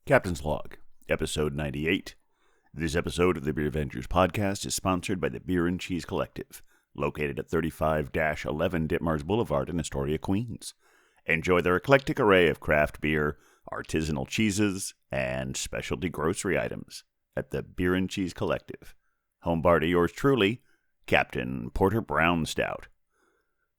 Captain's Log, Episode 98. This episode of the Beer Avengers podcast is sponsored by the Beer and Cheese Collective, located at 35-11 Ditmars Boulevard in Astoria, Queens. Enjoy their eclectic array of craft beer, artisanal cheeses, and specialty grocery items at the Beer and Cheese Collective. Home bar to yours truly, Captain Porter Brown Stout.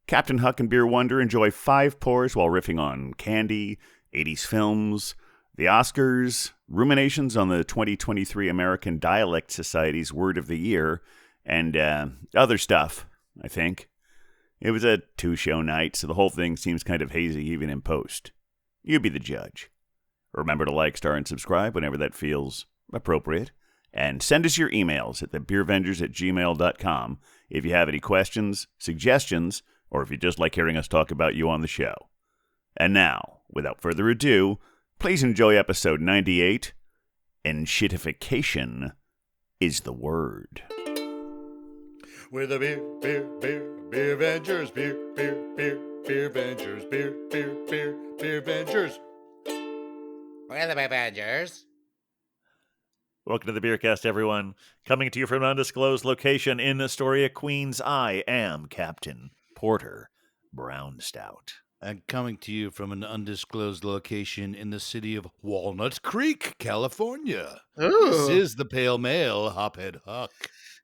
Captain Huck and Beer Wonder enjoy 5 pours while riffing on candy, 80s films, the Oscars, ruminations on the 2023 American Dialect Society's Word of the Year, and other stuff, I think. It was a 2-show night, so the whole thing seems kind of hazy even in post. You be the judge. Remember to like, star, and subscribe whenever that feels appropriate. And send us your emails at thebeervengers@gmail.com if you have any questions, suggestions, or if you just like hearing us talk about you on the show. And now, without further ado, please enjoy episode 98. Enshittification is the word. We're the beer Avengers, beer Avengers, beer Avengers. We're the Avengers. Welcome to the Beercast, everyone. Coming to you from an undisclosed location in Astoria, Queens, I am Captain Porter Brown Stout. And coming to you from an undisclosed location in the city of Walnut Creek, California. Ooh. This is the Pale Male, Hophead Huck.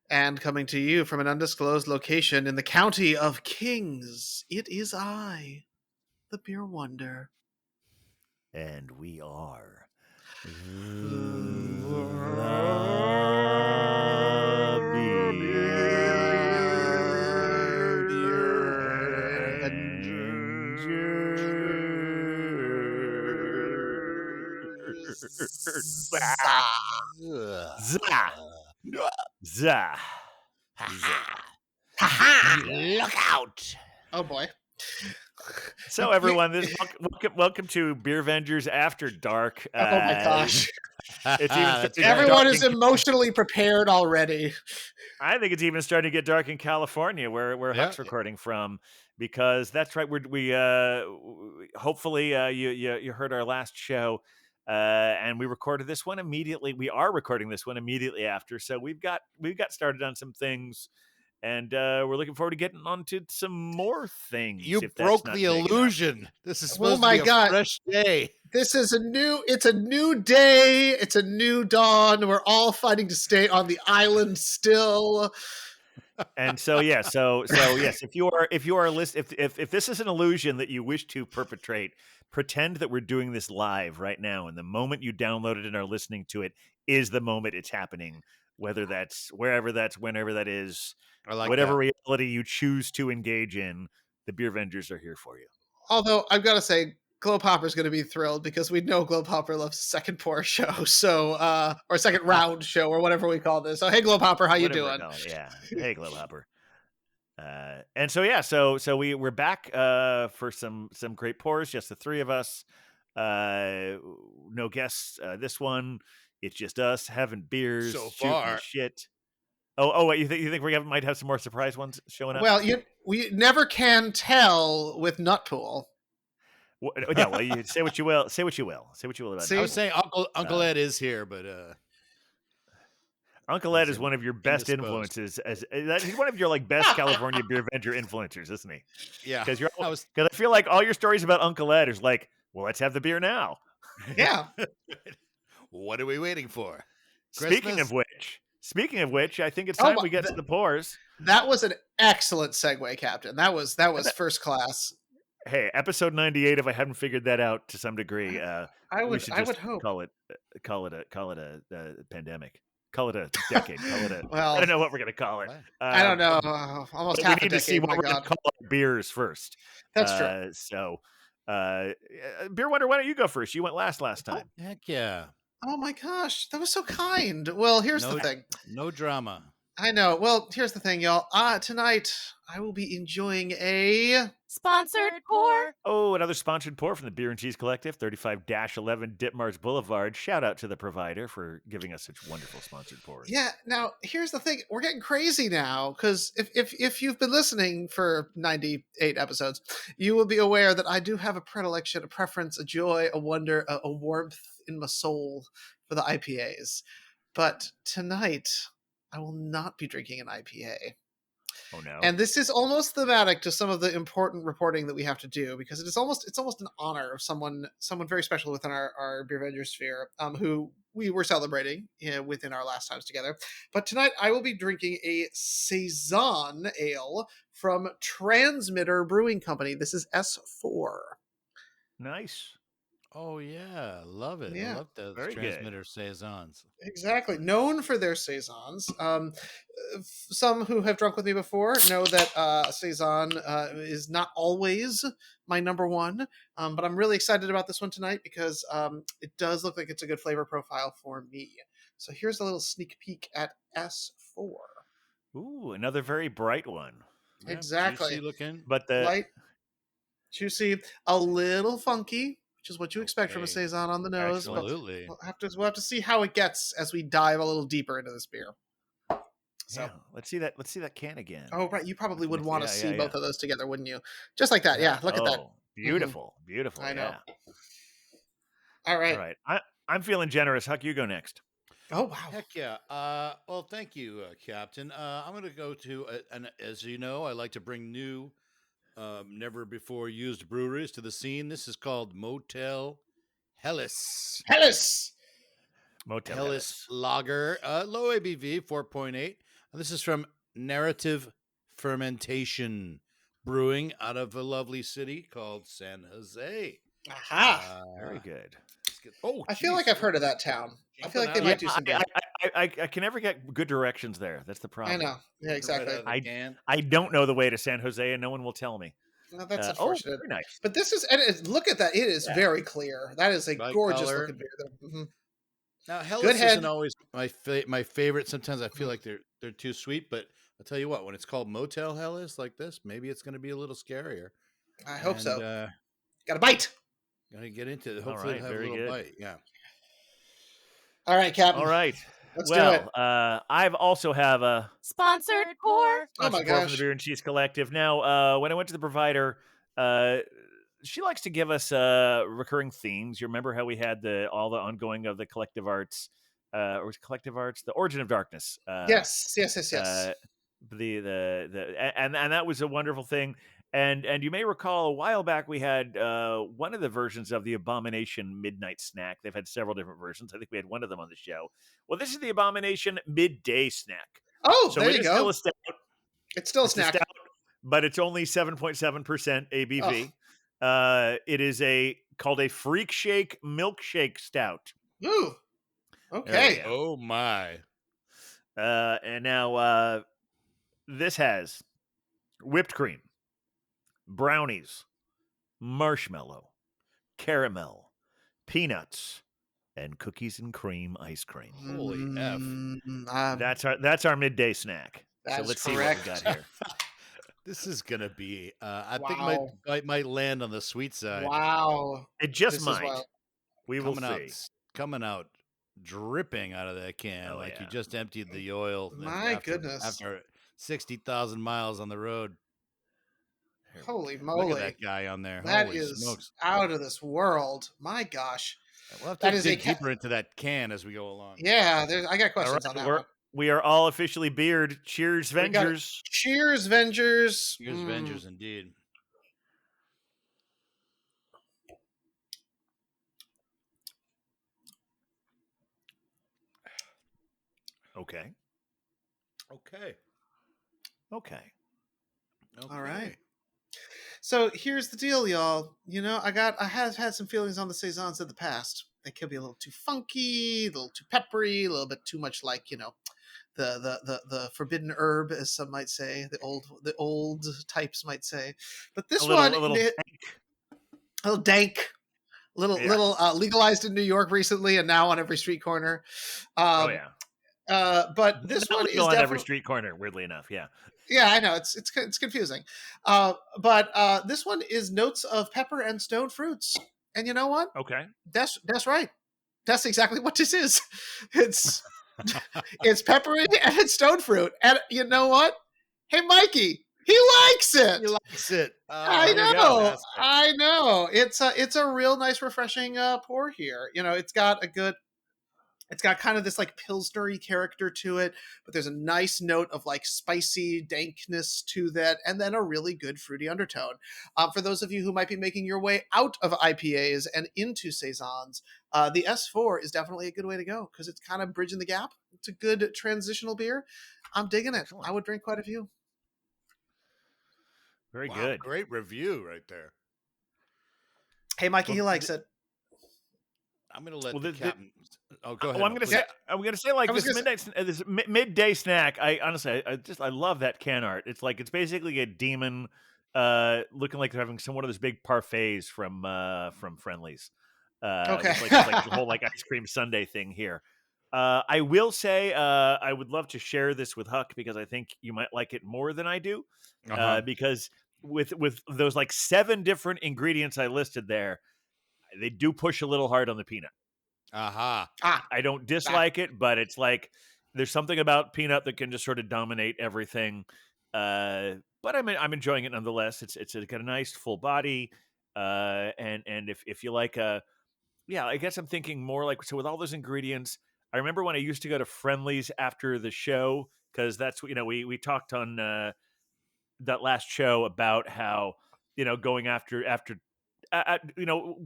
And coming to you from an undisclosed location in the county of Kings, it is I, the Beer Wonder. And we are Zah. Look out! Oh boy. So everyone, welcome to Beer Avengers After Dark. Oh my gosh. It's even Everyone is emotionally prepared already. I think it's even starting to get dark in California, where Huck's recording from, because that's right. We hopefully you heard our last show, and we recorded this one immediately. We are recording this one immediately after, so we've got started on some things, and we're looking forward to getting on to some more things. You broke the illusion. This is supposed to be a fresh day. This is it's a new day. It's a new dawn. We're all fighting to stay on the island still. And so yes, if you are if this is an illusion that you wish to perpetrate, pretend that we're doing this live right now, and the moment you download it and are listening to it is the moment it's happening, whenever that is. I like whatever that. reality you choose to engage in, the Beer Avengers are here for you. Although I've got to say, Globe Hopper's going to be thrilled because we know Globe Hopper loves second pour show, so or second round show, or whatever we call this. So hey, Globe Hopper, how you doing? Yeah, hey, Globe Hopper. And so we're back for some great pours, just the three of us. No guests this one. It's just us having beers So shooting far. shit. Oh, wait, you think we might have some more surprise ones showing up? Well, we never can tell with Nutpool. Yeah, well, you say what you will. Say what you will about See? it. I was saying Uncle Ed is here, but Uncle Ed is one of your best indisposed. influences. He's one of your best California Beer Avenger influencers, isn't he? yeah. Because I feel like all your stories about Uncle Ed is like, well, let's have the beer now. Yeah. What are we waiting for? Speaking of which, I think it's time we get to the pours. That was an excellent segue, Captain. That was first class. Hey, episode 98. If I hadn't figured that out to some degree, I would hope. call it a pandemic. Call it a decade. Well, I don't know what we're gonna call it. I don't know. Almost half we need a decade. to see what My we're God. gonna call our beers first. That's true. So, Beer Wonder, why don't you go first? You went last time. Heck yeah. Oh my gosh, that was so kind. Well, here's the thing. No drama. I know. Well, here's the thing, y'all. Tonight I will be enjoying a Sponsored pour. Oh, another sponsored pour from the Beer and Cheese Collective, 35-11 Ditmars Boulevard. Shout out to the provider for giving us such wonderful sponsored pours. Yeah. Now, here's the thing. We're getting crazy now because if you've been listening for 98 episodes, you will be aware that I do have a predilection, a preference, a joy, a wonder, a warmth in my soul for the IPAs. But tonight, I will not be drinking an IPA. Oh no. And this is almost thematic to some of the important reporting that we have to do, because it's almost an honor of someone very special within our Beer Avenger sphere, who we were celebrating within our last times together. But tonight I will be drinking a Saison ale from Transmitter Brewing Company. This is S4. Nice. Oh yeah, love it. I Yeah, love those very good. transmitter saisons. exactly. Known for their Saisons. Some who have drunk with me before know that Saison is not always my number one, but I'm really excited about this one tonight because it does look like it's a good flavor profile for me. So here's a little sneak peek at S4. Ooh, another very bright one. Yeah, Exactly. juicy looking. But the Light, juicy, a little funky, which is what you expect from a Okay. Saison on the nose. Absolutely. But we'll have to see how it gets as we dive a little deeper into this beer. So, yeah, let's see that can again. oh right, you probably would want to Yeah, see yeah, both of those together, wouldn't you? Just like that, yeah. Look at that. Oh, beautiful, beautiful. I know. Yeah. All right. All right. I'm feeling generous. Huck, you go next. Oh wow. Heck yeah. Well, thank you, Captain. I'm going to go to, and as you know, I like to bring new, never before used breweries to the scene. This is called Motel Hellas. Hellas. Motel Hellas Hellas. Lager, low ABV, 4.8. And this is from Narrative Fermentation Brewing out of a lovely city called San Jose. Aha. Very good. Oh, I feel like I've heard of that town. I feel like they might do some good. I can never get good directions there. That's the I problem. know. Yeah, exactly. I don't know the way to San Jose, and no one will tell me. Well, that's unfortunate. Very nice. But this is, and look at that. It is very clear. That is a Bright gorgeous color. looking beer. Mhm. Now, Hellas Good head. isn't always my favorite. Sometimes I feel like they're too sweet, but I'll tell you what, when it's called Motel Hellas like this, maybe it's going to be a little scarier. I hope so. And, Got a bite. Gonna get into it. All Hopefully, right, it'll have very a little good. bite. Yeah. All right, Captain. All right. Let's do it. I've also have a Sponsored pour. Oh my support from gosh. the Beer and Cheese Collective. Now, when I went to the provider, she likes to give us recurring themes. You remember how we had all the ongoing of the collective arts, or was it collective arts, the Origin of Darkness. Yes. And that was a wonderful thing. And you may recall a while back we had one of the versions of the Abomination Midnight Snack. They've had several different versions. I think we had one of them on the show. Well, this is the Abomination Midday Snack. Oh, So there it you is go. still a stout. It's still a It's a snack. stout, but it's only 7.7% ABV. It is called a Freak Shake Milkshake Stout. Ooh. Okay. Yeah. Oh my. And now this has whipped cream, brownies, marshmallow, caramel, peanuts, and cookies and cream ice cream. Holy F. That's our midday snack. That So is let's see what correct. we got here. This is gonna be. I think Wow. might land on the sweet side. Wow. It just This is might. wild. We will Coming see. coming out, dripping out of that can Oh, like you yeah. just emptied the oil. My goodness. After 60,000 miles on the road. Holy Look moly. at that guy on there. That Holy is smokes. out of this world. My gosh. We'll have that to is a dig ca- deeper into that can as we go along. Yeah, I got All questions right, on that one. we are all officially beard. Cheers, We got it. Vengers. Cheers, Vengers. Here's Avengers indeed. Okay. Okay. All right. So here's the deal, y'all. You know, I have had some feelings on the saisons of the past. They could be a little too funky, a little too peppery, a little bit too much like, you know, the forbidden herb, as some might say, the old types might say. But this one, a little a little dank, little legalized in New York recently, and now on every street corner. Oh yeah. But this Not one legal is on every definitely. street corner. Weirdly enough, yeah. Yeah, I know it's confusing, but this one is notes of pepper and stone fruits, and you know what? Okay. That's right. That's exactly what this is. It's peppery and it's stone fruit, and you know what? Hey, Mikey, He likes it. He likes it. I there you go. know. Fantastic. I know. It's a real nice, refreshing pour here. You know, it's got kind of this like pilsnery character to it, but there's a nice note of like spicy dankness to that, and then a really good fruity undertone. For those of you who might be making your way out of IPAs and into saisons, the S4 is definitely a good way to go because it's kind of bridging the gap. It's a good transitional beer. I'm digging it. Excellent. I would drink quite a few. Very Wow, good. great review right there. Hey, Mikey, Well, he likes it. I'm gonna let Well, the the- captain. Oh, go ahead. Well, I'm Mo, gonna please. say, like I was this gonna this midday snack. I honestly, I love that can art. It's like it's basically a demon, looking like they're having some one of those big parfaits from Friendlies. Okay. It's like the whole like ice cream sundae thing here. I will say, I would love to share this with Huck because I think you might like it more than I do. Uh-huh. Because with those like 7 different ingredients I listed there, they do push a little hard on the peanut. Aha. I don't dislike it, but it's like there's something about peanut that can just sort of dominate everything. But I'm enjoying it nonetheless. It's got a nice full body, and if you like yeah, I guess I'm thinking more like so with all those ingredients. I remember when I used to go to Friendlies after the show because that's we talked on that last show about how going after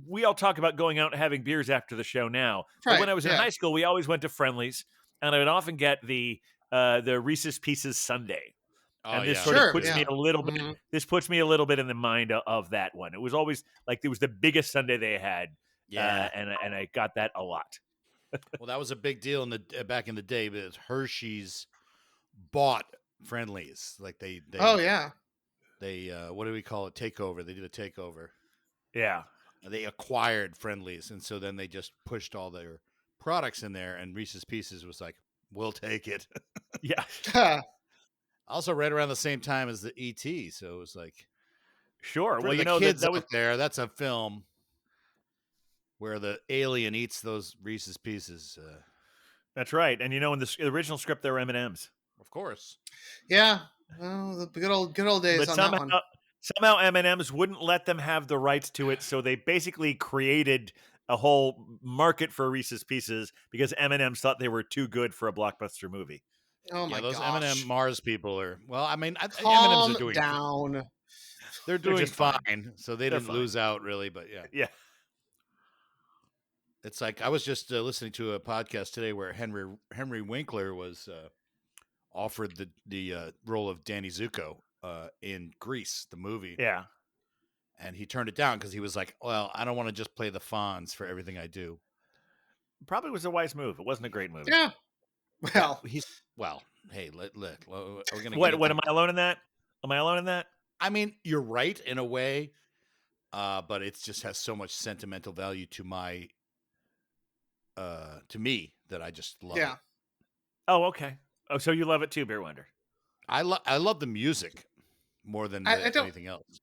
we all talk about going out and having beers after the show now. But Right, when I was in yeah. high school, we always went to Friendlies, and I would often get the Reese's Pieces Sundae. Oh, And this yeah. sort Sure, of puts me yeah. a little bit. Mhm. This puts me a little bit in the mind of that one. It was always like it was the biggest Sundae they had, Yeah. and I got that a lot. Well, that was a big deal in the back in the day, but Hershey's bought Friendlies. Like they Oh yeah. what do we call it? Takeover. They did a takeover. Yeah, They acquired Friendlies, and so then they just pushed all their products in there. And Reese's Pieces was like, "We'll take it." yeah, Also, right around the same time as the ET, so it was like sure. for Well, the that kids that was out there, that's a film where the alien eats those Reese's Pieces. that's right. And in the original script, there were M&Ms. Of course. Yeah. Well, the good old days But on that one. somehow M&Ms wouldn't let them have the rights to it, so they basically created a whole market for Reese's Pieces because M&Ms thought they were too good for a blockbuster movie. Oh Yeah, my those gosh. M&M Mars people are. Well, I mean, M&Ms Calm are doing. down. They're They're doing just fine. fine, so they They're didn't fine. lose out really. But yeah, Yeah. it's like I was just listening to a podcast today where Henry Winkler was offered the role of Danny Zuko in Grease, the movie, Yeah. and he turned it down because he was like, "Well, I don't want to just play the Fonz for everything I do." Probably was a wise move. It wasn't a great movie. Yeah. Well, Hey, look, we're gonna What get am into- I alone in that? Am I alone in that? I mean, you're right in a way, but it just has so much sentimental value to me that I just love yeah. it. Oh, okay. Oh, so you love it too, Beer Wonder. I love the music more than I don't- anything else.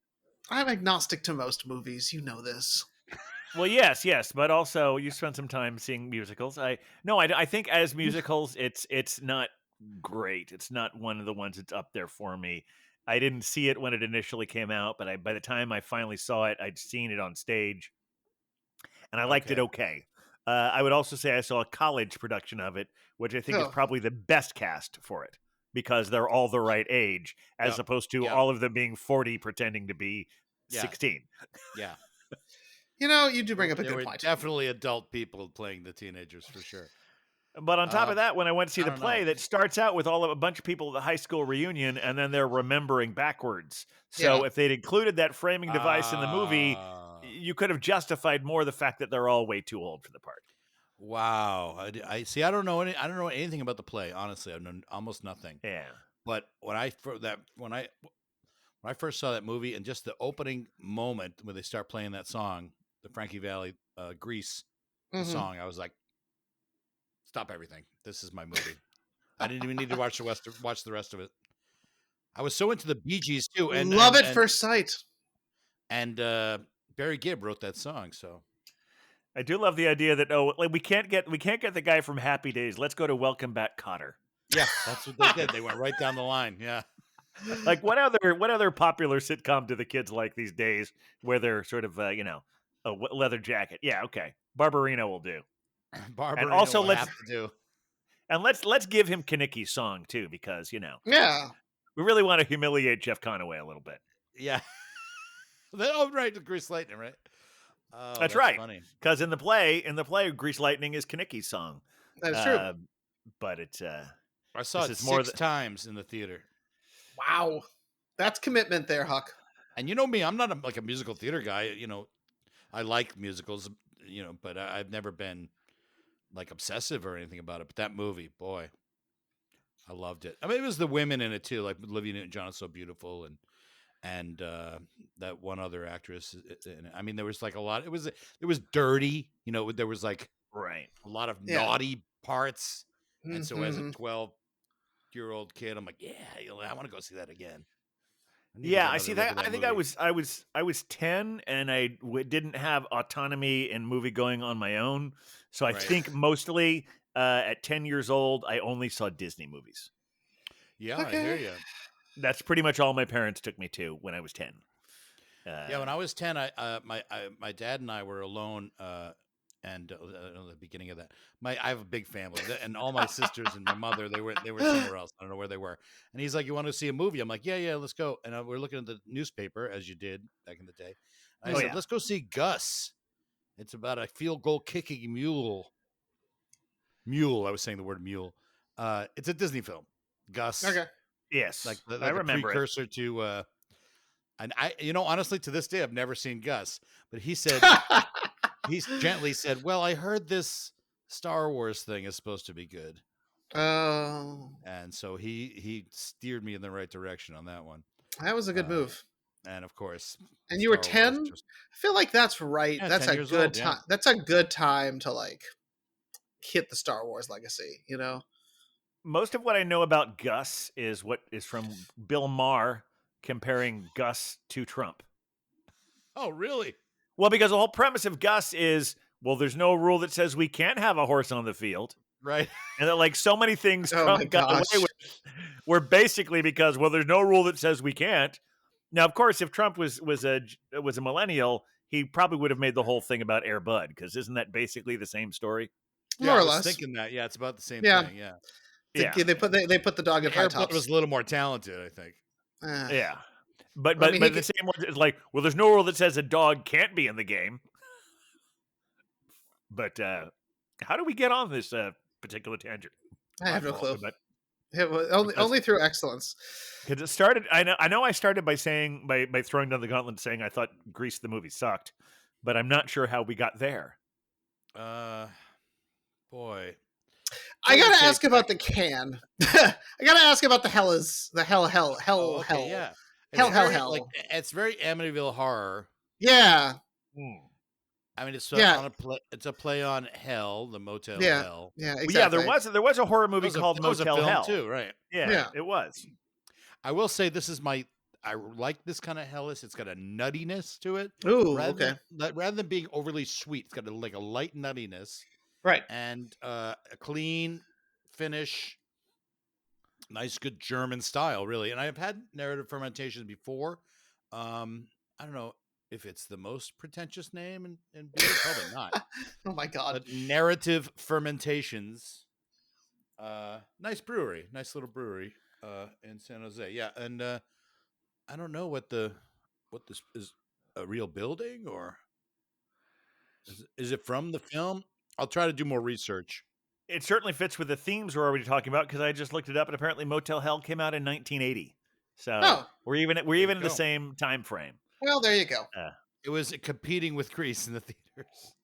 I'm agnostic to most movies. You know this. Well, yes, but also you spent some time seeing musicals. I think as musicals, it's not great. It's not one of the ones that's up there for me. I didn't see it when it initially came out, but by the time I finally saw it, I'd seen it on stage, and I liked it okay. I would also say I saw a college production of it, which I think is Oh. probably the best cast for it because they're all the right age, as Yep, opposed to yep. all of them being 40 pretending to be Yeah. 16. Yeah, You know, you do bring up a there good were point. definitely adult people playing the teenagers for sure. But on top Uh, of that, when I went to see I the don't play, know. that starts out with a bunch of people at the high school reunion, and then they're remembering backwards. So Yeah. if they'd included that framing device in the movie, Ah. you could have justified more the fact that they're all way too old for the part. Wow, I see. I don't know anything about the play. Honestly, I know almost nothing. Yeah. But when I first saw that movie and just the opening moment when they start playing that song, the Frankie Valli Grease Mhm. song, I was like, "Stop everything! This is my movie." I didn't even need to watch the rest of it. I was so into the Bee Gees too, and Love and, at and, first sight. and Barry Gibb wrote that song, so I do love the idea that we can't get the guy from Happy Days. Let's go to Welcome Back, Cotter. yeah, that's what they did. They went right down the line. Yeah, Like what other popular sitcom do the kids like these days where they're sort of leather jacket? Yeah, okay. Barbarino will do. And Barbarino also will have to do. let's give him Kanicki's song too, because Yeah. we really want to humiliate Jeff Conaway a little bit. Yeah. Oh, right, the Grease Lightning, right? Oh, That's that's right. funny. Because in the play, Grease Lightning is Kanicki's song. That's true. But it's I saw this it is more 6 times in the theater. Wow. That's commitment there, Huck. And you know me, I'm not like a musical theater guy. I like musicals, but I've never been like obsessive or anything about it. But that movie, boy, I loved it. I mean, it was the women in it too, like Olivia Newton-John is so beautiful, and that one other actress. I mean, there was like a lot. It was dirty. There was like right. a lot of Yeah. naughty parts. And so as a Mhm. 12-year-old kid, I'm like, yeah, I want to go see that again. Yeah, I see that. I think I was 10 and I didn't have autonomy in movie going on my own. So I Right. think mostly at 10 years old, I only saw Disney movies. Yeah, I hear you. That's pretty much all my parents took me to when I was 10. Yeah, when I was 10, my dad and I were alone, and the beginning of that, I have a big family, and all my sisters and my mother they were somewhere else. I don't know where they were. And he's like, "You want to see a movie?" I'm like, "Yeah, let's go." And we're looking at the newspaper as you did back in the day. And I said, yeah. "Let's go see Gus. It's about a field goal kicking mule." Mule. I was saying the word mule. It's a Disney film. Gus. Okay. Yes, Like I a remember it. precursor to. And I, honestly, to this day, I've never seen Gus, but he said. He's gently said, "Well, I heard this Star Wars thing is supposed to be good," Oh, and so he steered me in the right direction on that one. that was a good move. And of course, And you were Star Wars 10? just I feel like that's right. yeah, That's 10 a years good old. Yeah, time. That's a good time to like hit the Star Wars legacy, Most of what I know about Gus is what is from Bill Maher comparing Gus to Trump. Oh, really? Well, because the whole premise of Gus is, well, there's no rule that says we can't have a horse on the field. Right. And that, like, so many things Oh my Trump got gosh. away with were basically because, well, there's no rule that says we can't. Now, of course, if Trump was a millennial, he probably would have made the whole thing about Air Bud, because isn't that basically the same story? Yeah, More I or was less. thinking that. Yeah, it's about the same Yeah. thing. Yeah. Yeah. They put the dog in high Airbud tops. was a little more talented, I think. Yeah. But I mean, the same words, it's like, well, there's no rule that says a dog can't be in the game. But how do we get on this particular tangent? I have no My clue. fault. But It was only through excellence. because it started, I know I started by saying by throwing down the gauntlet, saying I thought Grease the movie sucked, but I'm not sure how we got there. Boy. I gotta Okay, ask about the can. I gotta ask about the hell. Oh, okay, yeah. Hell. Like, it's very Amityville Horror. Yeah. I mean, it's Yeah. on a play. It's a play on Hell, the Motel Yeah. Hell. Yeah, Well, yeah, exactly. there was a horror movie That called was a Motel film Hell too, right? Yeah, it was. I will say this is I like this kind of hellish. It's got a nuttiness to it. Ooh, rather okay. rather than being overly sweet, it's got like a light nuttiness Right. and a clean finish. Nice, good German style, really. And I have had narrative fermentation before. I don't know if it's the most pretentious name in beer. Probably not. Oh my god. But narrative fermentations. Nice brewery, nice little brewery in San Jose. Yeah, and I don't know what this is, a real building, or is it from the film? I'll try to do more research. It certainly fits with the themes we're already talking about, because I just looked it up, and apparently Motel Hell came out in 1980. So Oh. we're even in the go. same time frame. Well, there you go. It was competing with Grease in the theaters.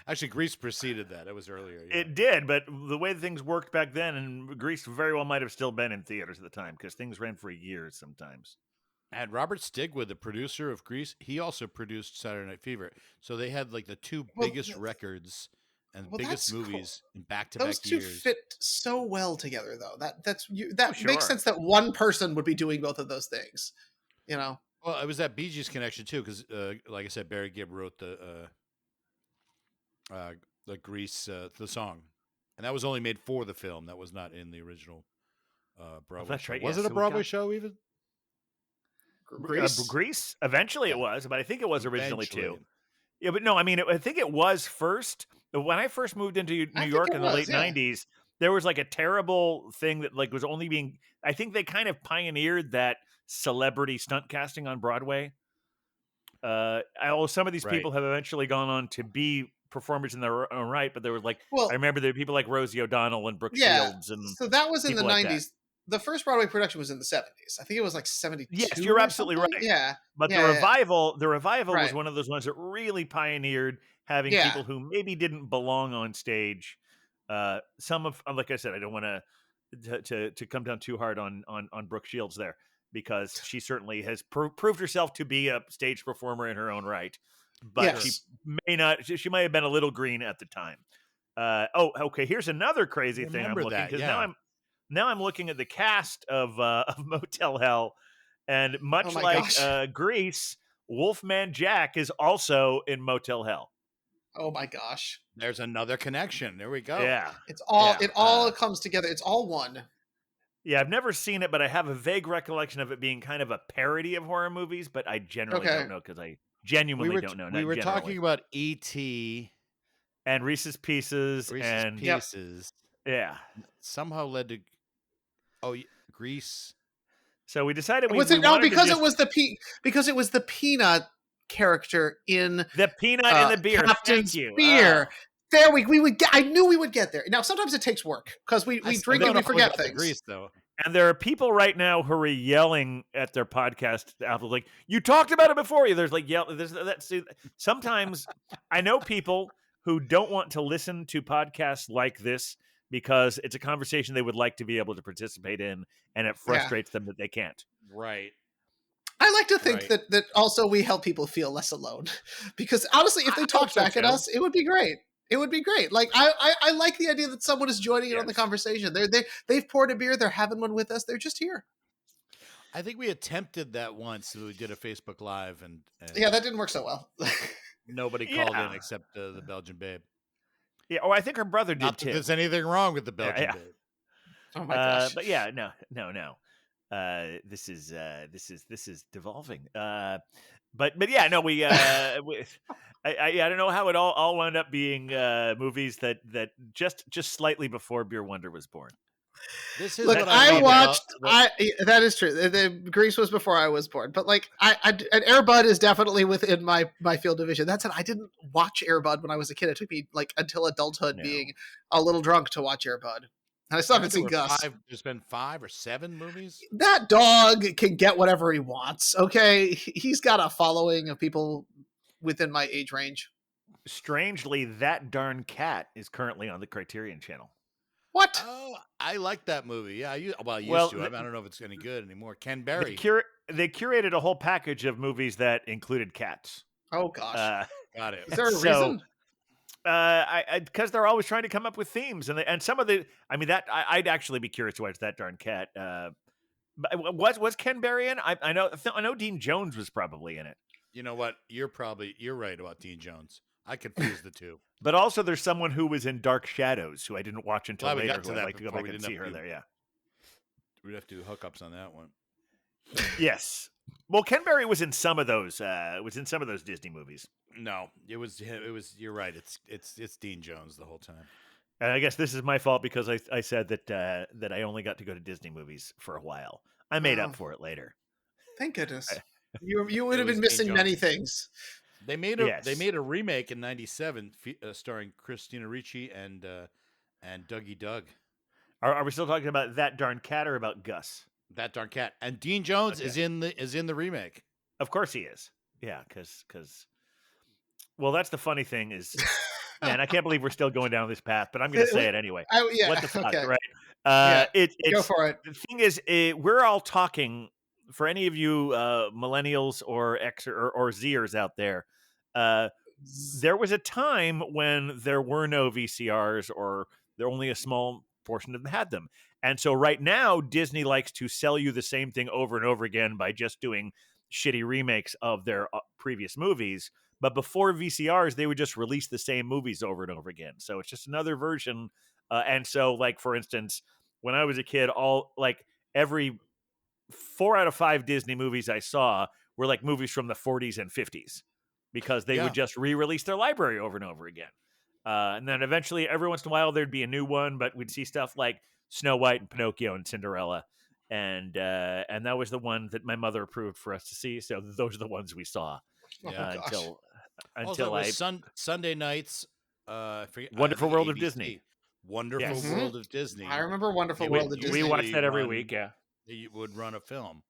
Actually, Grease preceded that. It was earlier. Yeah. It did, but the way things worked back then, and Grease very well might have still been in theaters at the time, because things ran for years sometimes. And Robert Stigwood, the producer of Grease, he also produced Saturday Night Fever. So they had like the two biggest records and biggest movies in back-to-back Those two years. fit so well together, though. That Sure. makes sense that one person would be doing both of those things. Well, it was that Bee Gees connection too, because like I said, Barry Gibb wrote the Grease the song, and that was only made for the film. That was not in the original Broadway that's show. right, Was yeah, it a so we Broadway got- show even? Greece. Greece. Eventually it Yeah. was, but I think it was originally Eventually. too. Yeah, but no, I mean, I think it was first. When I first moved into New I think York it in the was, late yeah. '90s, there was like a terrible thing that like was only being. I think they kind of pioneered that celebrity stunt casting on Broadway. Some of these Right. people have eventually gone on to be performers in their own right, but there was like I Well, remember there were people like Rosie O'Donnell and Brooke yeah. Shields and So that was in the people like that. 90s. The first Broadway production was in the 70s. I think it was like 72 Yes, you're or absolutely something. right. Yeah. But Yeah. Yeah. the revival was Right. one of those ones that really pioneered having Yeah. people who maybe didn't belong on stage. Some of, like I said, I don't want to come down too hard on Brooke Shields there because she certainly has proved herself to be a stage performer in her own right. But she Yes. may not. She might have been a little green at the time. Okay. Here's another crazy thing I'm Remember looking that, because yeah. now I'm looking at the cast of of Motel Hell, and Oh much my like gosh. Grease, Wolfman Jack is also in Motel Hell. Oh my gosh. There's another connection. There we go. Yeah, It's all yeah, it all comes together. It's all one. yeah. I've never seen it, but I have a vague recollection of it being kind of a parody of horror movies. But I generally Okay. don't know because I genuinely don't know. We Not were generally. talking about E.T. And Reese's Pieces Reese's and Yep. Pieces yeah. somehow led to Grease. So we decided we Was it wanted because to just it was the peanut character in the peanut in the beer. Captain's Thank you. beer. There we would get. I knew we would get there. Now sometimes it takes work because we I still drink and don't we know how forget got to things. Grease though. And there are people right now who are yelling at their podcast after, like, you talked about it before. There's like sometimes I know people who don't want to listen to podcasts like this because it's a conversation they would like to be able to participate in, and it frustrates them that they can't. Right. I like to think Right. that also we help people feel less alone because honestly, if they I talked hope so, back at too. us, it would be great. It would be great. Like I like the idea that someone is joining in on the Yes. conversation. They've poured a beer. They're having one with us. They're just here. I think we attempted that once. We did a Facebook Live, and Yeah, that didn't work so well. nobody called Yeah. in except the Belgian babe. Yeah. Oh, I think her brother did Not that too. there's anything wrong with the Belgian yeah. babe. Oh my gosh. But yeah, no. This is devolving. But yeah, no, I don't know how it all wound up being movies that just slightly before Beer Wonder was born. This is Look, what I love watched. about That is true. The Grease was before I was born, but like and Air Bud is definitely within my field of vision. That said, I didn't watch Air Bud when I was a kid. It took me like until adulthood, No. being a little drunk, to watch Air Bud. And I still haven't seen Gus. There's been 5 or 7 movies. That dog can get whatever he wants. Okay, he's got a following of people within my age range. Strangely, That Darn Cat is currently on the Criterion Channel. What? Oh, I like that movie. Yeah, I used Well, to. I don't know if it's any good anymore. Ken Berry. They curated a whole package of movies that included cats. Oh gosh. Got it. Is there a so- reason? Because they're always trying to come up with themes, and some of the, I mean, that I'd actually be curious to watch That Darn Cat. But was Ken Berry in? I know Dean Jones was probably in it. You know what? You're right about Dean Jones. I confused the two. But also, there's someone who was in Dark Shadows who I didn't watch until Glad we later. got to Who I'd that like to go before back we and didn't see have her to- there. Yeah. We'd have to do hookups on that one. Yes. Well, Ken Berry was in some of those. Disney movies. No, it was. You're right. It's Dean Jones the whole time. And I guess this is my fault because I said that I only got to go to Disney movies for a while. I made Oh. up for it later. Thank goodness. I- You would It have was been Dean missing Jones. many things. They made Yes. a remake in '97 starring Christina Ricci and Dougie Doug. Are we still talking about That Darn Cat or about Gus? That Darn Cat. And Dean Jones Okay. is in the remake. Of course he is. Yeah, because well, that's the funny thing is, man, I can't believe we're still going down this path, but I'm going to say it anyway. Yeah. What the fuck, Okay. right? Yeah, It's Go for it. the thing is, we're all talking for any of you millennials or X or Zers out there. There was a time when there were no VCRs, or there only a small portion of them had them. And so right now, Disney likes to sell you the same thing over and over again by just doing shitty remakes of their previous movies. But before VCRs, they would just release the same movies over and over again. So it's just another version. And so, like, for instance, when I was a kid, every 4 out of 5 Disney movies I saw were like movies from the 40s and 50s because they Yeah. would just re-release their library over and over again. And then eventually, every once in a while, there'd be a new one, but we'd see stuff like Snow White and Pinocchio and Cinderella, and that was the one that my mother approved for us to see. So those are the ones we saw Oh Yeah. gosh. until Also, it I was Sunday nights. I forget. I Wonderful think World of ABC. Disney. Wonderful Yes, Mhm. World of Disney. I remember Wonderful They we World would of we Disney. watch usually that every run. week. Yeah. They would run a film,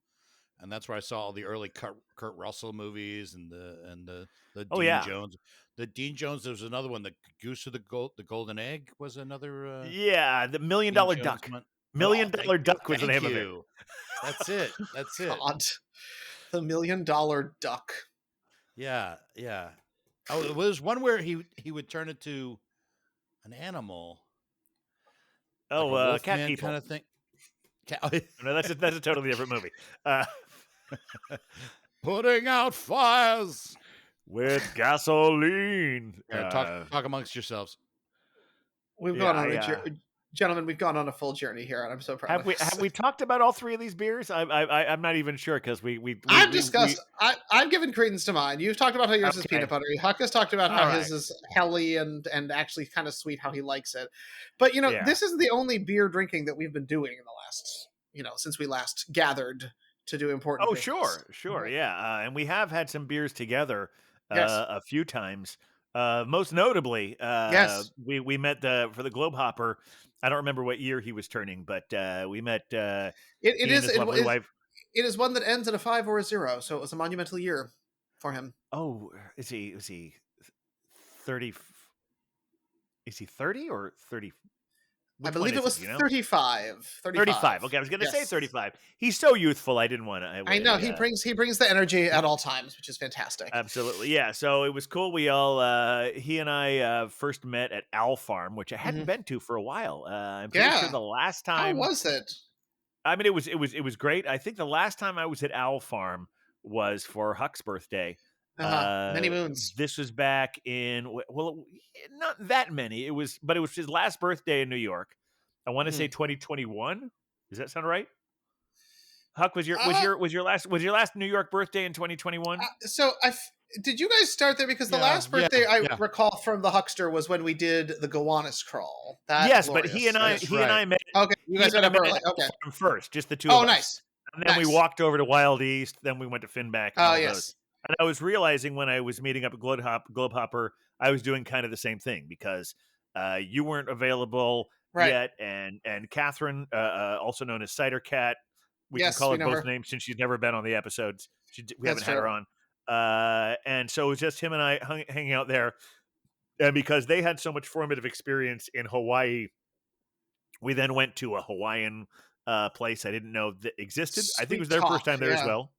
and that's where I saw all the early Kurt Russell movies and the Oh Dean yeah, Jones. The Dean Jones. There was another one. The Goose of the Golden Egg was another yeah. The Million Dean Dollar Jones Duck. one. Oh, Million Dollar Duck was the thank name of it. you. That's it. That's it. God, the $1 Million Duck. Yeah, yeah. Oh, it was one where he would turn into an animal, like a Oh, wolf Cat man kind People. of thing. No, that's a totally different movie. Putting out fires. With gasoline. Yeah, talk amongst yourselves. We've Yeah, gone on gentlemen. We've gone on a full journey here, and I'm so proud have of we us. have we talked about all 3 of these beers? I'm not even sure because we I've discussed. I've given credence to mine. You've talked about how yours is okay. peanut buttery. Huck has talked about how All his right. is helly and actually kind of sweet. How he likes it. But Yeah. this is the only beer drinking that we've been doing in the last since we last gathered to do important. Oh, business. sure, yeah. And we have had some beers together Yes. a few times. Most notably, Yes. we met for the Globe Hopper. I don't remember what year he was turning, but we met It he and is. his lovely wife. It is one that ends in a 5 or a 0, so it was a monumental year for him. Oh, is he 30? Is he 30 or 30? I Which one believe it is was you know? 35. 35. Okay, I was going to say Yes. 35. He's so youthful. I didn't want to. I know he brings the energy at all times, which is fantastic. Absolutely, yeah. So it was cool. We all he and I first met at Owl Farm, which I hadn't been to for a while. I'm pretty sure Yeah. the last How time. was it? I mean, it was great. I think the last time I was at Owl Farm was for Huck's birthday. Many moons. This was back in not that many. But it was his last birthday in New York. I want to say 2021. Does that sound right? Huck, was your last New York birthday in 2021? So did you guys start there? Because the last birthday I recall from the Huckster was when we did the Gowanus crawl. Yes, but he and I met. Okay, you guys met up early. Okay, first, just the two of us. Nice. And then we walked over to Wild East. Then we went to Finback. And all those. And I was realizing when I was meeting up at Globe Hopper, I was doing kind of the same thing because you weren't available yet, and Catherine, also known as Cider Cat. We can call her both names since she's never been on the episodes. We haven't had her on. And so it was just him and I hanging out there. And because they had so much formative experience in Hawaii, we then went to a Hawaiian place I didn't know that existed. I think it was their first time there as well.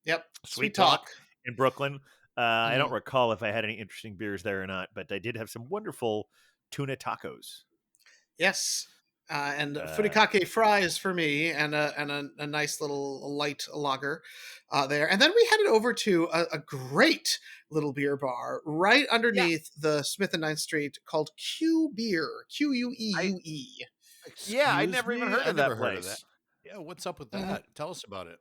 Yep. Sweet Talk in Brooklyn. I don't recall if I had any interesting beers there or not, but I did have some wonderful tuna tacos. Yes. And furikake fries for me, and a nice little light lager there. And then we headed over to a great little beer bar right underneath the Smith and 9th Street called Q Beer, Queue. Yeah, I never even heard of that place. Yeah, what's up with that? Tell us about it.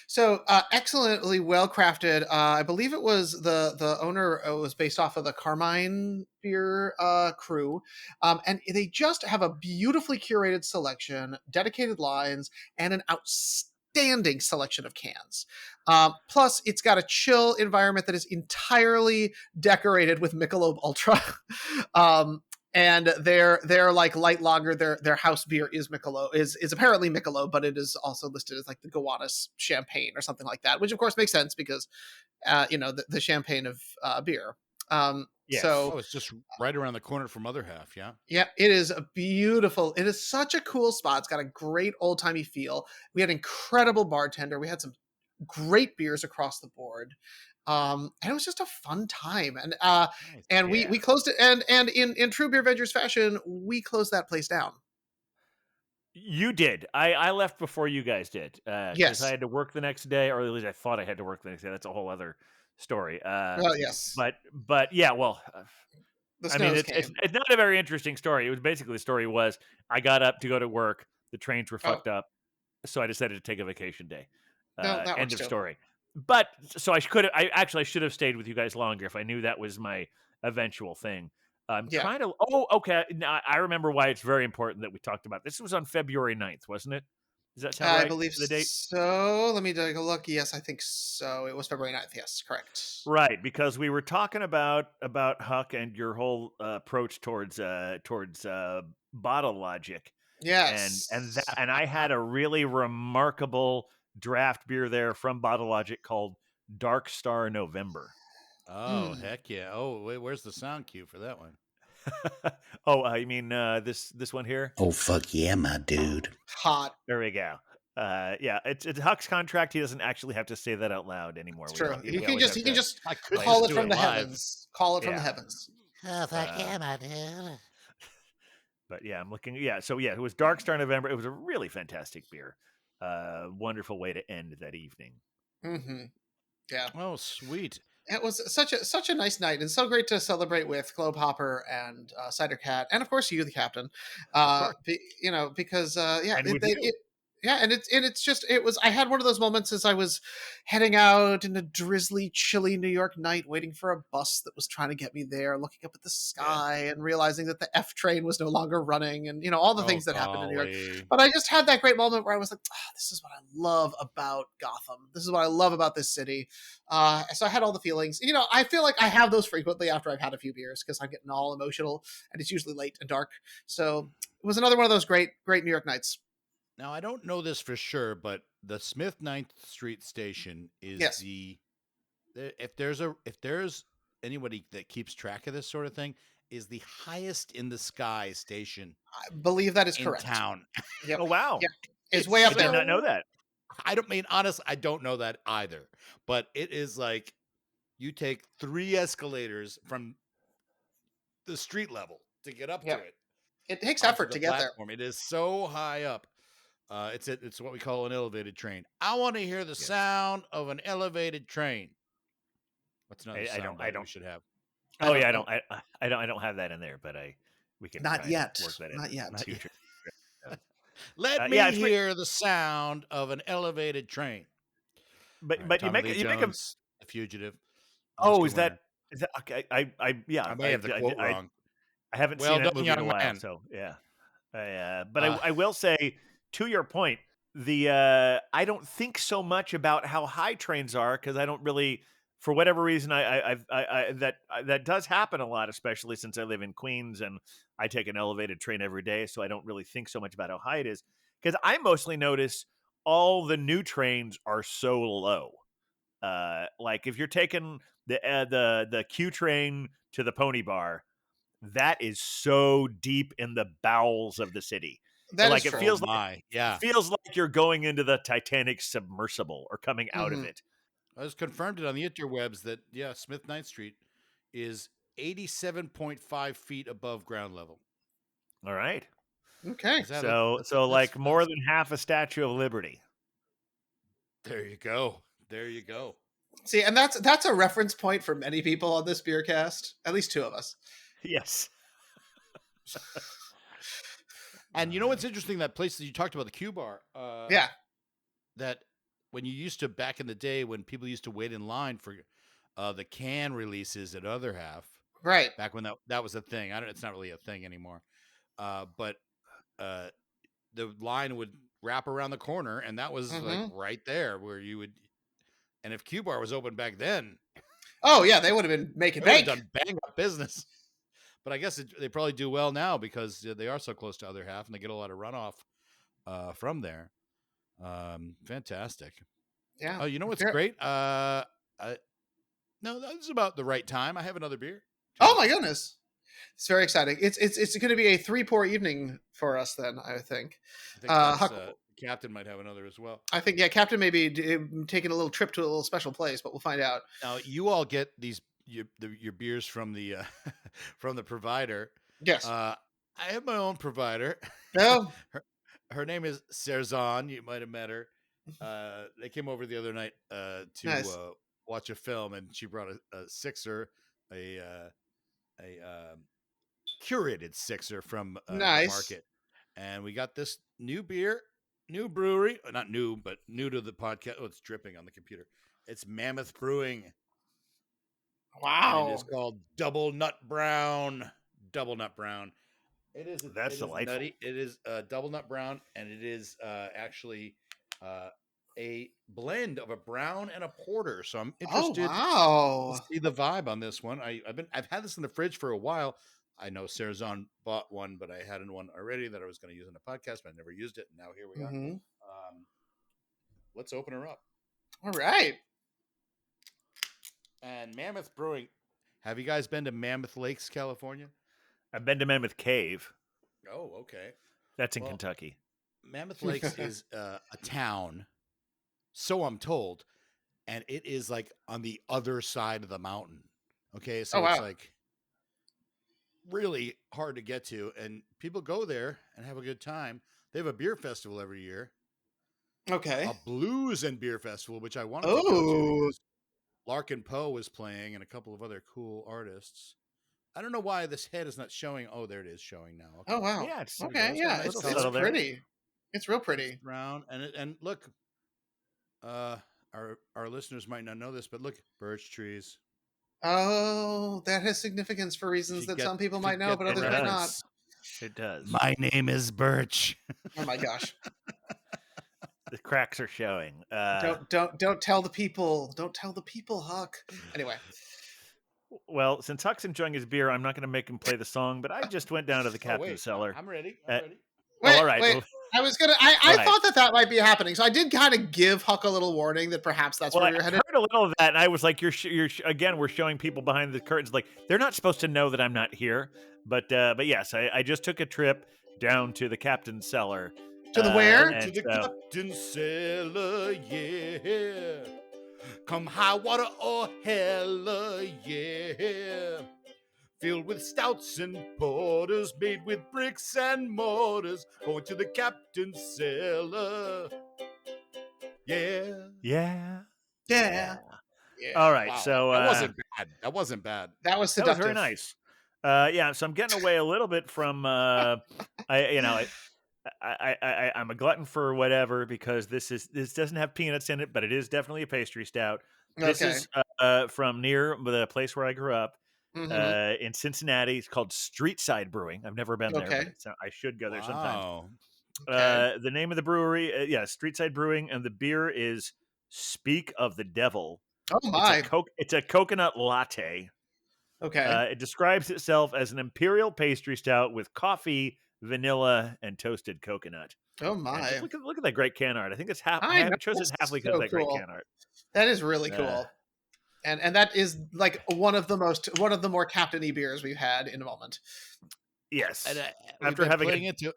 So excellently well crafted. I believe it was the owner was based off of the Carmine beer crew, and they just have a beautifully curated selection, dedicated lines, and an outstanding selection of cans. Plus, it's got a chill environment that is entirely decorated with Michelob Ultra. And their like light lager, their house beer is Michelob, is apparently Michelob, but it is also listed as like the Gowanus champagne or something like that, which of course makes sense because the champagne of beer. So it's just right around the corner from Other Half. Yeah, it is it is such a cool spot. It's got a great old timey feel. We had an incredible bartender. We had some great beers across the board. And it was just a fun time. And we closed it, and in true Beer Vengers fashion, we closed that place down. You did. I left before you guys did. Because I had to work the next day, or at least I thought I had to work the next day. That's a whole other story. Yes. But yeah, well, I mean, it's not a very interesting story. It was basically the story was I got up to go to work. The trains were fucked up. so I decided to take a vacation day. No, that End works of too. story. But so I should have stayed with you guys longer if I knew that was my eventual thing. I'm Yeah. trying to. Oh, okay. Now I remember why it's very important that we talked about this. Was on February 9th, wasn't it? Does that sound I right believe for the date? so. Let me take a look. Yes, I think so. It was February 9th. Yes, correct. Right, because we were talking about Huck and your whole approach towards bottle logic, Yes. and I had a really remarkable draft beer there from Bottle Logic called Dark Star November. Oh, Mm, heck yeah. Oh, wait, where's the sound cue for that one? Oh, you mean this one here? Oh, fuck yeah, my dude. hot. There we go. Yeah, it's Huck's contract. He doesn't actually have to say that out loud anymore. It's We true. don't. He We can always just have he can to just I could play call just it. it do from it the live. heavens. Call it from the Yeah. heavens. Oh, fuck Uh, yeah, my dude. But yeah, I'm looking. Yeah, so yeah, it was Dark Star November. It was a really fantastic beer. Wonderful way to end that evening. Hmm. Yeah. Oh, sweet. It was such a nice night and so great to celebrate with Globe Hopper and Cider Cat and of course you, the captain. Of course, Because yeah, and with you. yeah, and it's just it was. I had one of those moments as I was heading out in a drizzly, chilly New York night, waiting for a bus that was trying to get me there, looking up at the Yeah. sky and realizing that the F train was no longer running, and all the Oh, things that happened in New York. golly. But I just had that great moment where I was like, "This is what I love about Gotham. This is what I love about this city." So I had all the feelings. I feel like I have those frequently after I've had a few beers because I'm getting all emotional, and it's usually late and dark. So it was another one of those great, great New York nights. Now, I don't know this for sure, but the Smith Ninth Street station is Yes, if there's anybody that keeps track of this sort of thing, is the highest in the sky station I believe that is in correct. town. Yep, Oh wow, yep, it's It's way I up did there. not know so that. I don't mean honest, I don't know that either. But it is like you take 3 escalators from the street level to get up to Yep, it it takes onto effort the to get there. platform. It is so high up. It's what we call an elevated train. I want to hear the Yes, sound of an elevated train. What's another I don't. sound I bite we don't. should have? I Oh don't yeah, know. I don't have that in there, but we can Not try and yet. work that in Not yet. Not yet. future. Let Yeah, me it's great. hear the sound of an elevated train. All right, But Tommy Lee you make a. Jones, The Fugitive, Oh, Oscar winner. is that okay? Yeah. I may have the quote wrong. I haven't Well seen that done, movie in a young while, man. so yeah. But Uh, I will say, to your point, I don't think so much about how high trains are because I don't really, for whatever reason, that does happen a lot, especially since I live in Queens and I take an elevated train every day, so I don't really think so much about how high it is because I mostly notice all the new trains are so low. Like if you're taking the Q train to the Pony Bar, that is so deep in the bowels of the city. That is Like true. oh my, yeah. feels like you're going into the Titanic submersible or coming out of Hmm. it. I was confirmed it on the interwebs that Smith Ninth Street is 87.5 feet above ground level. All right. Okay. Is that So like more than half a Statue of Liberty. there you go. There you go. See, and that's a reference point for many people on this beer cast. At least two of us. Yes. And you know what's interesting? That place that you talked about, the Q Bar, Yeah. that when you used to, back in the day when people used to wait in line for the can releases at Other Half, Right. back when that was a thing. It's not really a thing anymore. But the line would wrap around the corner, and that was like Hmm. right there where you would. And if Q Bar was open back then, Oh yeah, they would have been making they would have bank. done bang up business. But I guess they probably do well now because they are so close to Other Half, and they get a lot of runoff from there. Fantastic. Yeah. Oh, you know what's Fair- great? No, that's about the right time. I have another beer. Oh my goodness. It's very exciting. It's going to be a 3-pour evening for us then, I think. I think that's, Huck, Captain might have another as well. I think yeah, Captain may be taking a little trip to a little special place, but we'll find out. Now you all get your beers from the from the provider. Yes. I have my own provider. No. Her name is Serzan. You might have met her. They came over the other night to Nice. watch a film, and she brought a sixer, a curated sixer from the Nice. market, and we got this new beer new brewery, not new, but new to the podcast. Oh, it's dripping on the computer. It's Mammoth Brewing, and it is Wow. called Double Nut Brown. Double Nut Brown. It is. That's It is delightful. nutty. It is double nut brown, and it is actually a blend of a brown and a porter. So I'm Oh interested to wow. see the vibe on this one. I've had this in the fridge for a while. I know Sarazan bought one, but I had one already that I was going to use in the podcast, but I never used it. And now here we are. Hmm. Let's open her up. All right. And Mammoth Brewing. Have you guys been to Mammoth Lakes, California? I've been to Mammoth Cave. Oh, okay. That's in Well, Kentucky. Mammoth Lakes is a town, so I'm told, and it is like on the other side of the mountain. Okay, so Oh it's wow. like really hard to get to, and people go there and have a good time. They have a beer festival every year, Okay. a blues and beer festival, which I wanted to go to Oh. because Larkin Poe was playing and a couple of other cool artists. I don't know why this head is not showing. Oh, there it is showing now. Okay. Oh wow. Yeah, it's Okay. It's got a Yeah. nice It's color. subtle there. pretty. It's real It's pretty. brown, and look, our listeners might not know this, but look, birch trees. Oh, that has significance for reasons She that get- some people she might know, get but the others It might not. reference. It does. My name is Birch. Oh my gosh. The cracks are showing. Don't tell the people. Don't tell the people, Huck. Anyway. Well, since Huck's enjoying his beer, I'm not going to make him play the song, but I just went down to the Oh, captain's wait, cellar. I'm ready. Uh, I'm ready. Wait, all right. wait. Well, I was gonna. I Right. thought that might be happening, so I did kind of give Huck a little warning that perhaps that's well, where I you're headed. heard a little of that, and I was like, again, we're showing people behind the curtains. Like, they're not supposed to know that I'm not here. But yes, I just took a trip down to the captain's cellar. To the where? and To the so- captain's cellar, yeah. Come high water or hell, yeah. Filled with stouts and porters, made with bricks and mortars. Going to the captain's cellar, yeah. Yeah. Yeah. Yeah. All right. Wow, So that wasn't bad. That wasn't bad. That was that was seductive. very nice. Yeah. So I'm getting away a little bit from. I'm a glutton for whatever because this doesn't have peanuts in it, but it is definitely a pastry stout. This Okay. is from near the place where I grew up Mhm. in Cincinnati. It's called Street Side Brewing. I've never been there, Okay. but I should go there sometime. Wow. Okay. The name of the brewery, Street Side Brewing, and the beer is Speak of the Devil. Oh my. It's a coconut latte. Okay. It describes itself as an imperial pastry stout with coffee, vanilla, and toasted coconut. Oh And my. just look at that great can art. I think it's half. I I know, chose it that's halfly because so of that great cool. can art. That is really Uh, cool. And that is like one of the more captainy beers we've had in a moment. Yes. And, After after having playing into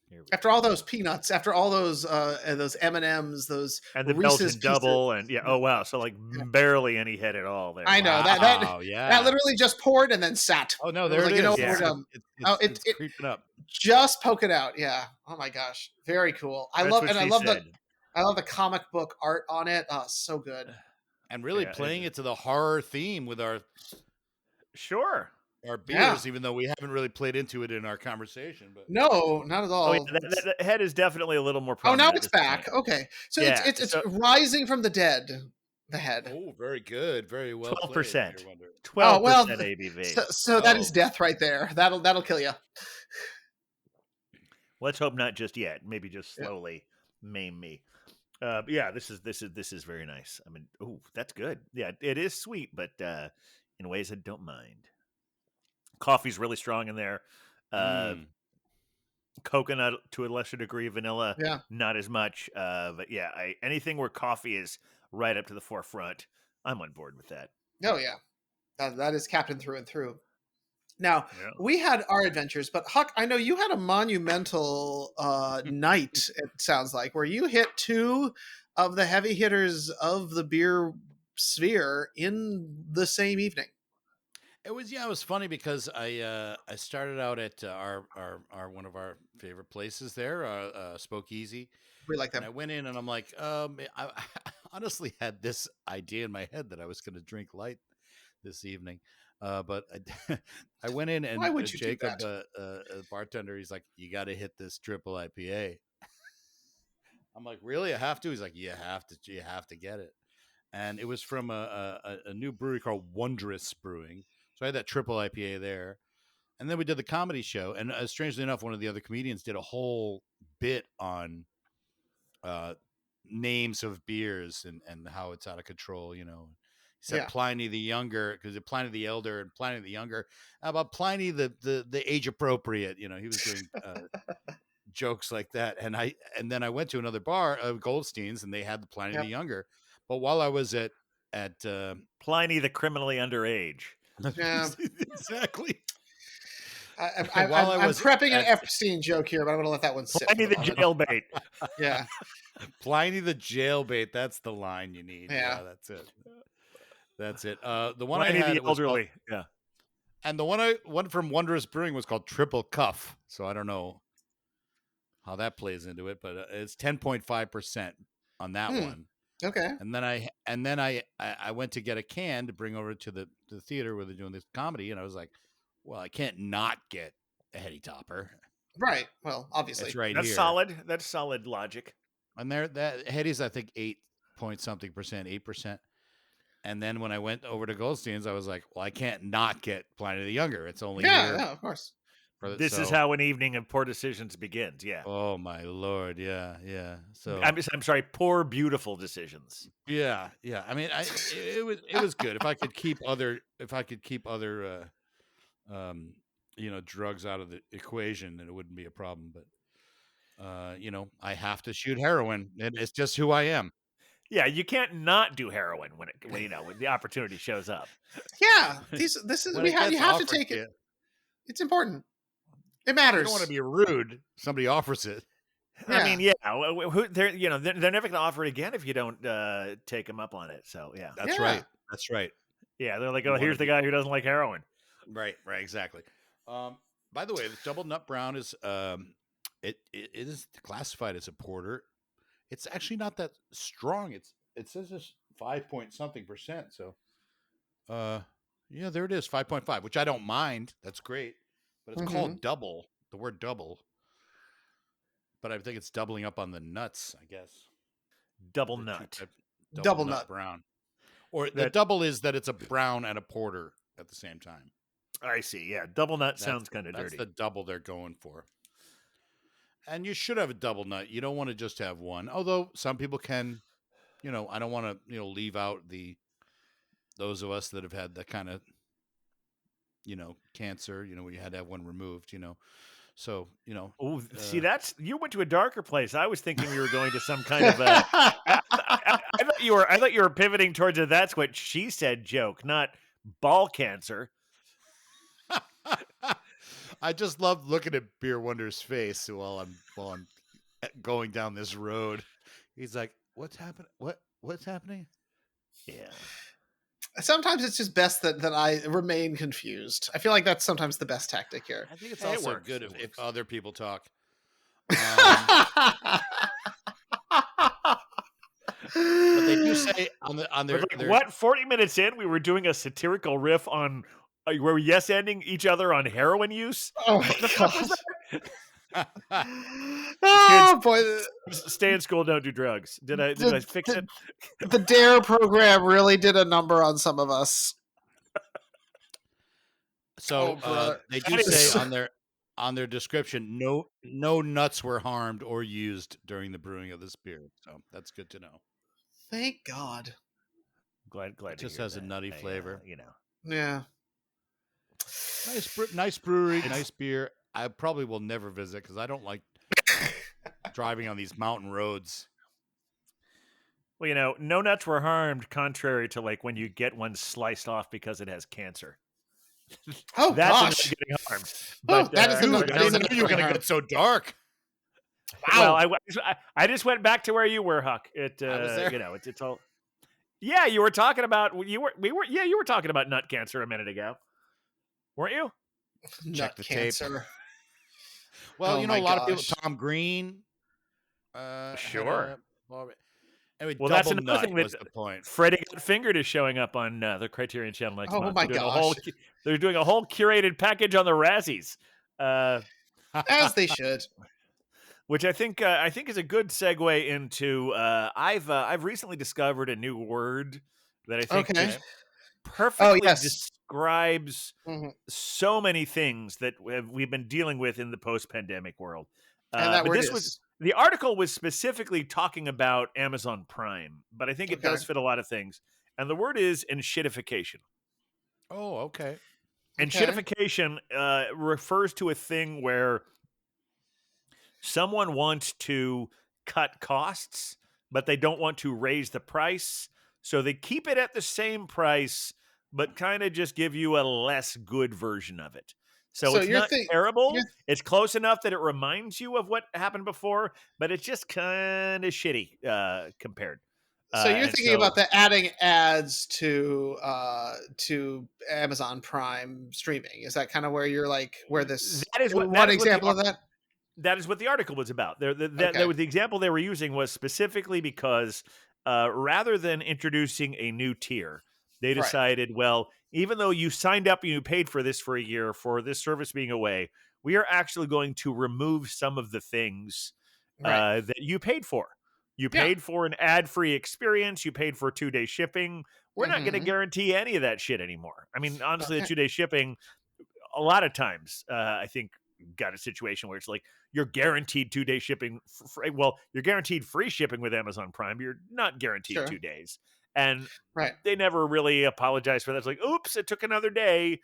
Here we After all those peanuts, after all those M&Ms, those and the Reese's Belgian Pieces. double, and oh wow, so like barely any head at all there. I know that Wow, yeah. that literally just poured and then sat. Oh no, It there was it like, is. you know, Yeah. we're done. It's, It creeping up. just poke it out. Yeah. Oh my gosh, very cool. I That's love what and I she love said. the comic book art on it. Oh, so good. And really Yeah, playing it- it to the horror theme with our Sure. beers, even though we haven't really played into it in our conversation. But No, not at all. Oh, yeah, that head is definitely a little more. Oh, Prominent now at it's this back. point. Okay, so Yeah, it's so- rising from the dead. The head. oh, very good, very well. 12%. Played, Beer Wonder. 12% well, ABV. So that is Oh. death right there. That'll kill you. Let's hope not just yet. Maybe just Yeah. slowly maim me. But yeah, this is very nice. I mean, oh, that's good. Yeah, it is sweet, but in ways I don't mind. Coffee's really strong in there. Coconut to a lesser degree, vanilla Yeah. not as much. But yeah, anything where coffee is right up to the forefront, I'm on board with that. Oh yeah, that is Captain through and through. Now Yeah. we had our adventures, but Huck, I know you had a monumental night. It sounds like where you hit two of the heavy hitters of the beer sphere in the same evening. It was funny because I started out at our one of our favorite places there, Spokeasy, We like and them. I went in and I'm like, I honestly had this idea in my head that I was going to drink light this evening, But I went in and Why would you do Jacob, that? bartender, he's like, "You got to hit this triple IPA." I'm like, "Really? I have to?" He's like, "You have to. You have to get it." And it was from a new brewery called Wondrous Brewing. So I had that triple IPA there. And then we did the comedy show. And strangely enough, one of the other comedians did a whole bit on uh, names of beers and how it's out of control. He said Yeah. Pliny the Younger, because Pliny the Elder and Pliny the Younger. How about Pliny the age appropriate? He was doing jokes like that. And then I went to another bar, Goldstein's, and they had the Pliny the Yep. Younger. But while I was at Pliny the criminally underage. Yeah. exactly. I'm While I was prepping an at Epstein joke here, but I'm going to let that one sit. Pliny For the the moment. jailbait. Yeah. Pliny the jailbait, that's the line you need. Yeah. That's it. That's it. The one Pliny I had the was called, elderly. Yeah. and the one from Wondrous Brewing was called Triple Cuff. So I don't know how that plays into it, but it's 10.5% on that one. Okay. And then I went to get a can to bring over to the theater where they're doing this comedy, and I was like, well, I can't not get a heady topper. Right. Well, obviously. It's right That's here. solid. That's solid logic. And that heady's, I think, 8-point-something percent, 8%. And then when I went over to Goldstein's, I was like, well, I can't not get Pliny the Younger. It's only Yeah. here. Yeah. Of course. This is how an evening of poor decisions begins. Yeah. Oh my Lord. Yeah. Yeah. So I'm sorry. Poor, beautiful decisions. yeah. Yeah. I mean, it was good. If I could keep other drugs out of the equation, then it wouldn't be a problem. But, I have to shoot heroin, and it's just who I am. Yeah, you can't not do heroin when the opportunity shows up. Yeah. This is When you it gets have to offered take to it. you, It's important. It you matters. don't want to be rude. Somebody offers it. I mean, yeah, they're never going to offer it again if you don't take them up on it. So yeah, That's Yeah. right. That's right. yeah, they're like, You oh, wanna here's the be- guy who doesn't like heroin. Right. Exactly. By the way, the double nut brown is it is classified as a porter. It's actually not that strong. It says it's 5-point-something%. So, yeah, there it is, 5.5, which I don't mind. That's great, but it's called double. The word double, but I think it's doubling up on the nuts. I guess Double They're two nut. type- Double nut. brown, or the That- double is that it's a brown and a porter at the same time. I see. Yeah, double nut sounds kind of That's dirty. the double they're going for. And you should have a double nut. You don't want to just have one. Although some people can, I don't want to, leave out those of us that have had that kind of, cancer, where you had to have one removed, So, Oh, see, you went to a darker place. I was thinking we were going to some kind of I thought you were pivoting towards a "that's what she said" joke, not ball cancer. I just love looking at Beer Wonder's face while I'm going down this road. He's like, "What's happening? What's happening?" Yeah. Sometimes it's just best that I remain confused. I feel like that's sometimes the best tactic here. I think it's It also works, good it if works. other people talk. But they do say on their, But what? 40 minutes in, we were doing a satirical riff on where we yes-ending each other on heroin use. Oh my What the fuck was god! that? Oh boy! Stay in school, don't do drugs. Did I fix it? The Dare program really did a number on some of us. So brother. they do say on their description, no nuts were harmed or used during the brewing of this beer. So that's good to know. Thank God. Glad It to just hear has a that. nutty flavor. Yeah. Nice brewery, nice beer. I probably will never visit because I don't like driving on these mountain roads. Well, no nuts were harmed, contrary to like when you get one sliced off because it has cancer. Oh That's gosh. a nut getting harmed. Oh, But, that is a Dude, nut. I didn't know you were going to get so dark. Well, I just went back to where you were, Huck. I was there. It's all. Yeah, you were talking about you were talking about nut cancer a minute ago, weren't you? Check Nut the tape. cancer. Well, Oh a my lot of people. gosh. Tom Green. Sure. Anyway, Well, that's double another nut thing was that the point. Freddie Got Fingered is showing up on the Criterion Channel next Oh month. my They're doing gosh. they're doing a whole curated package on the Razzies, As they should. which I think is a good segue into. I've recently discovered a new word that I think Okay. just Oh perfectly yes. describes Mhm. so many things that we've been dealing with in the post-pandemic world. And that But word this was is the article was specifically talking about Amazon Prime, but I think it okay. does fit a lot of things. And the word is enshittification. Oh, okay. Okay. Enshittification refers to a thing where someone wants to cut costs, but they don't want to raise the price. So they keep it at the same price, but kind of just give you a less good version of it. So So it's you're not think you're terrible. It's close enough that it reminds you of what happened before, but it's just kind of shitty compared. so you're And thinking so about the adding ads to Amazon Prime streaming. Is that kind of where you're like where this that one is what example of that? that is what the article was about. Okay. The example they were using was specifically because rather than introducing a new tier, they Right. decided, well, even though you signed up and you paid for this for a year for this service being away, we are actually going to remove some of the things Right. that you paid for. You Yeah. paid for an ad-free experience. You paid for 2-day shipping. We're not going to Mhm. guarantee any of that shit anymore. I mean, honestly, the Okay. 2-day shipping a lot of times, I think got a situation where it's like you're guaranteed 2-day shipping. Well, you're guaranteed free shipping with Amazon Prime. You're not guaranteed Sure. 2 days, and Right. they never really apologize for that. It's like, oops, it took another day,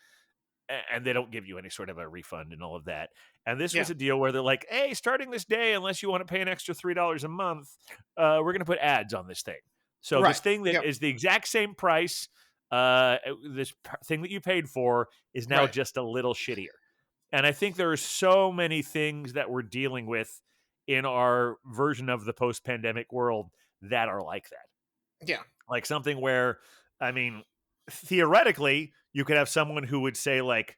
and they don't give you any sort of a refund and all of that. And this Yeah. was a deal where they're like, hey, starting this day, unless you want to pay an extra $3 a month, we're going to put ads on this thing. So this Right. thing that Yep. is the exact same price, this thing that you paid for is now Right. just a little shittier. And I think there are so many things that we're dealing with in our version of the post-pandemic world that are like that. Yeah. Like something where, I mean, theoretically, you could have someone who would say like,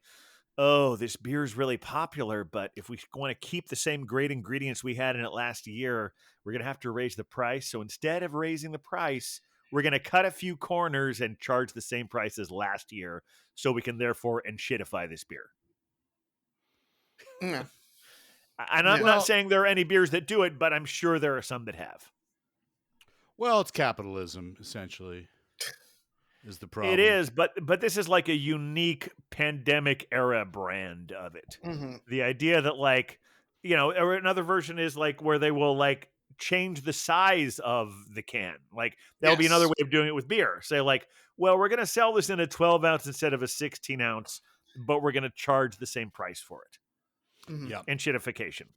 oh, this beer is really popular, but if we want to keep the same great ingredients we had in it last year, we're going to have to raise the price. So instead of raising the price, we're going to cut a few corners and charge the same price as last year so we can therefore enshittify this beer. Yeah. And I'm Yeah. not Well, saying there are any beers that do it, but I'm sure there are some that have. well, it's capitalism essentially is the problem. It is, but this is like a unique pandemic era brand of it. Mhm. The idea that like, or another version is like where they will like change the size of the can. Like that would be another Yes. way of doing it with beer. Say like, well, we're going to sell this in a 12 ounce instead of a 16 ounce, but we're going to charge the same price for it. Mhm. Yep. Enshittification,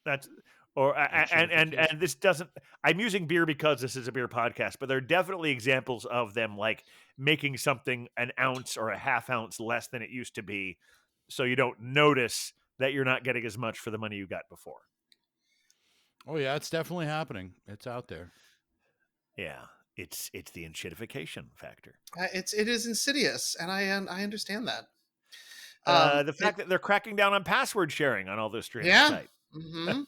that's or and Enshittification. this doesn't. I'm using beer because this is a beer podcast, but there are definitely examples of them like making something an ounce or a half ounce less than it used to be, so you don't notice that you're not getting as much for the money you got before. Oh yeah, it's definitely happening. It's out there. Yeah, it's the enshittification factor. It is insidious, and I understand that. The fact that they're cracking down on password sharing on all those streaming Yeah. sites. Mm-hmm.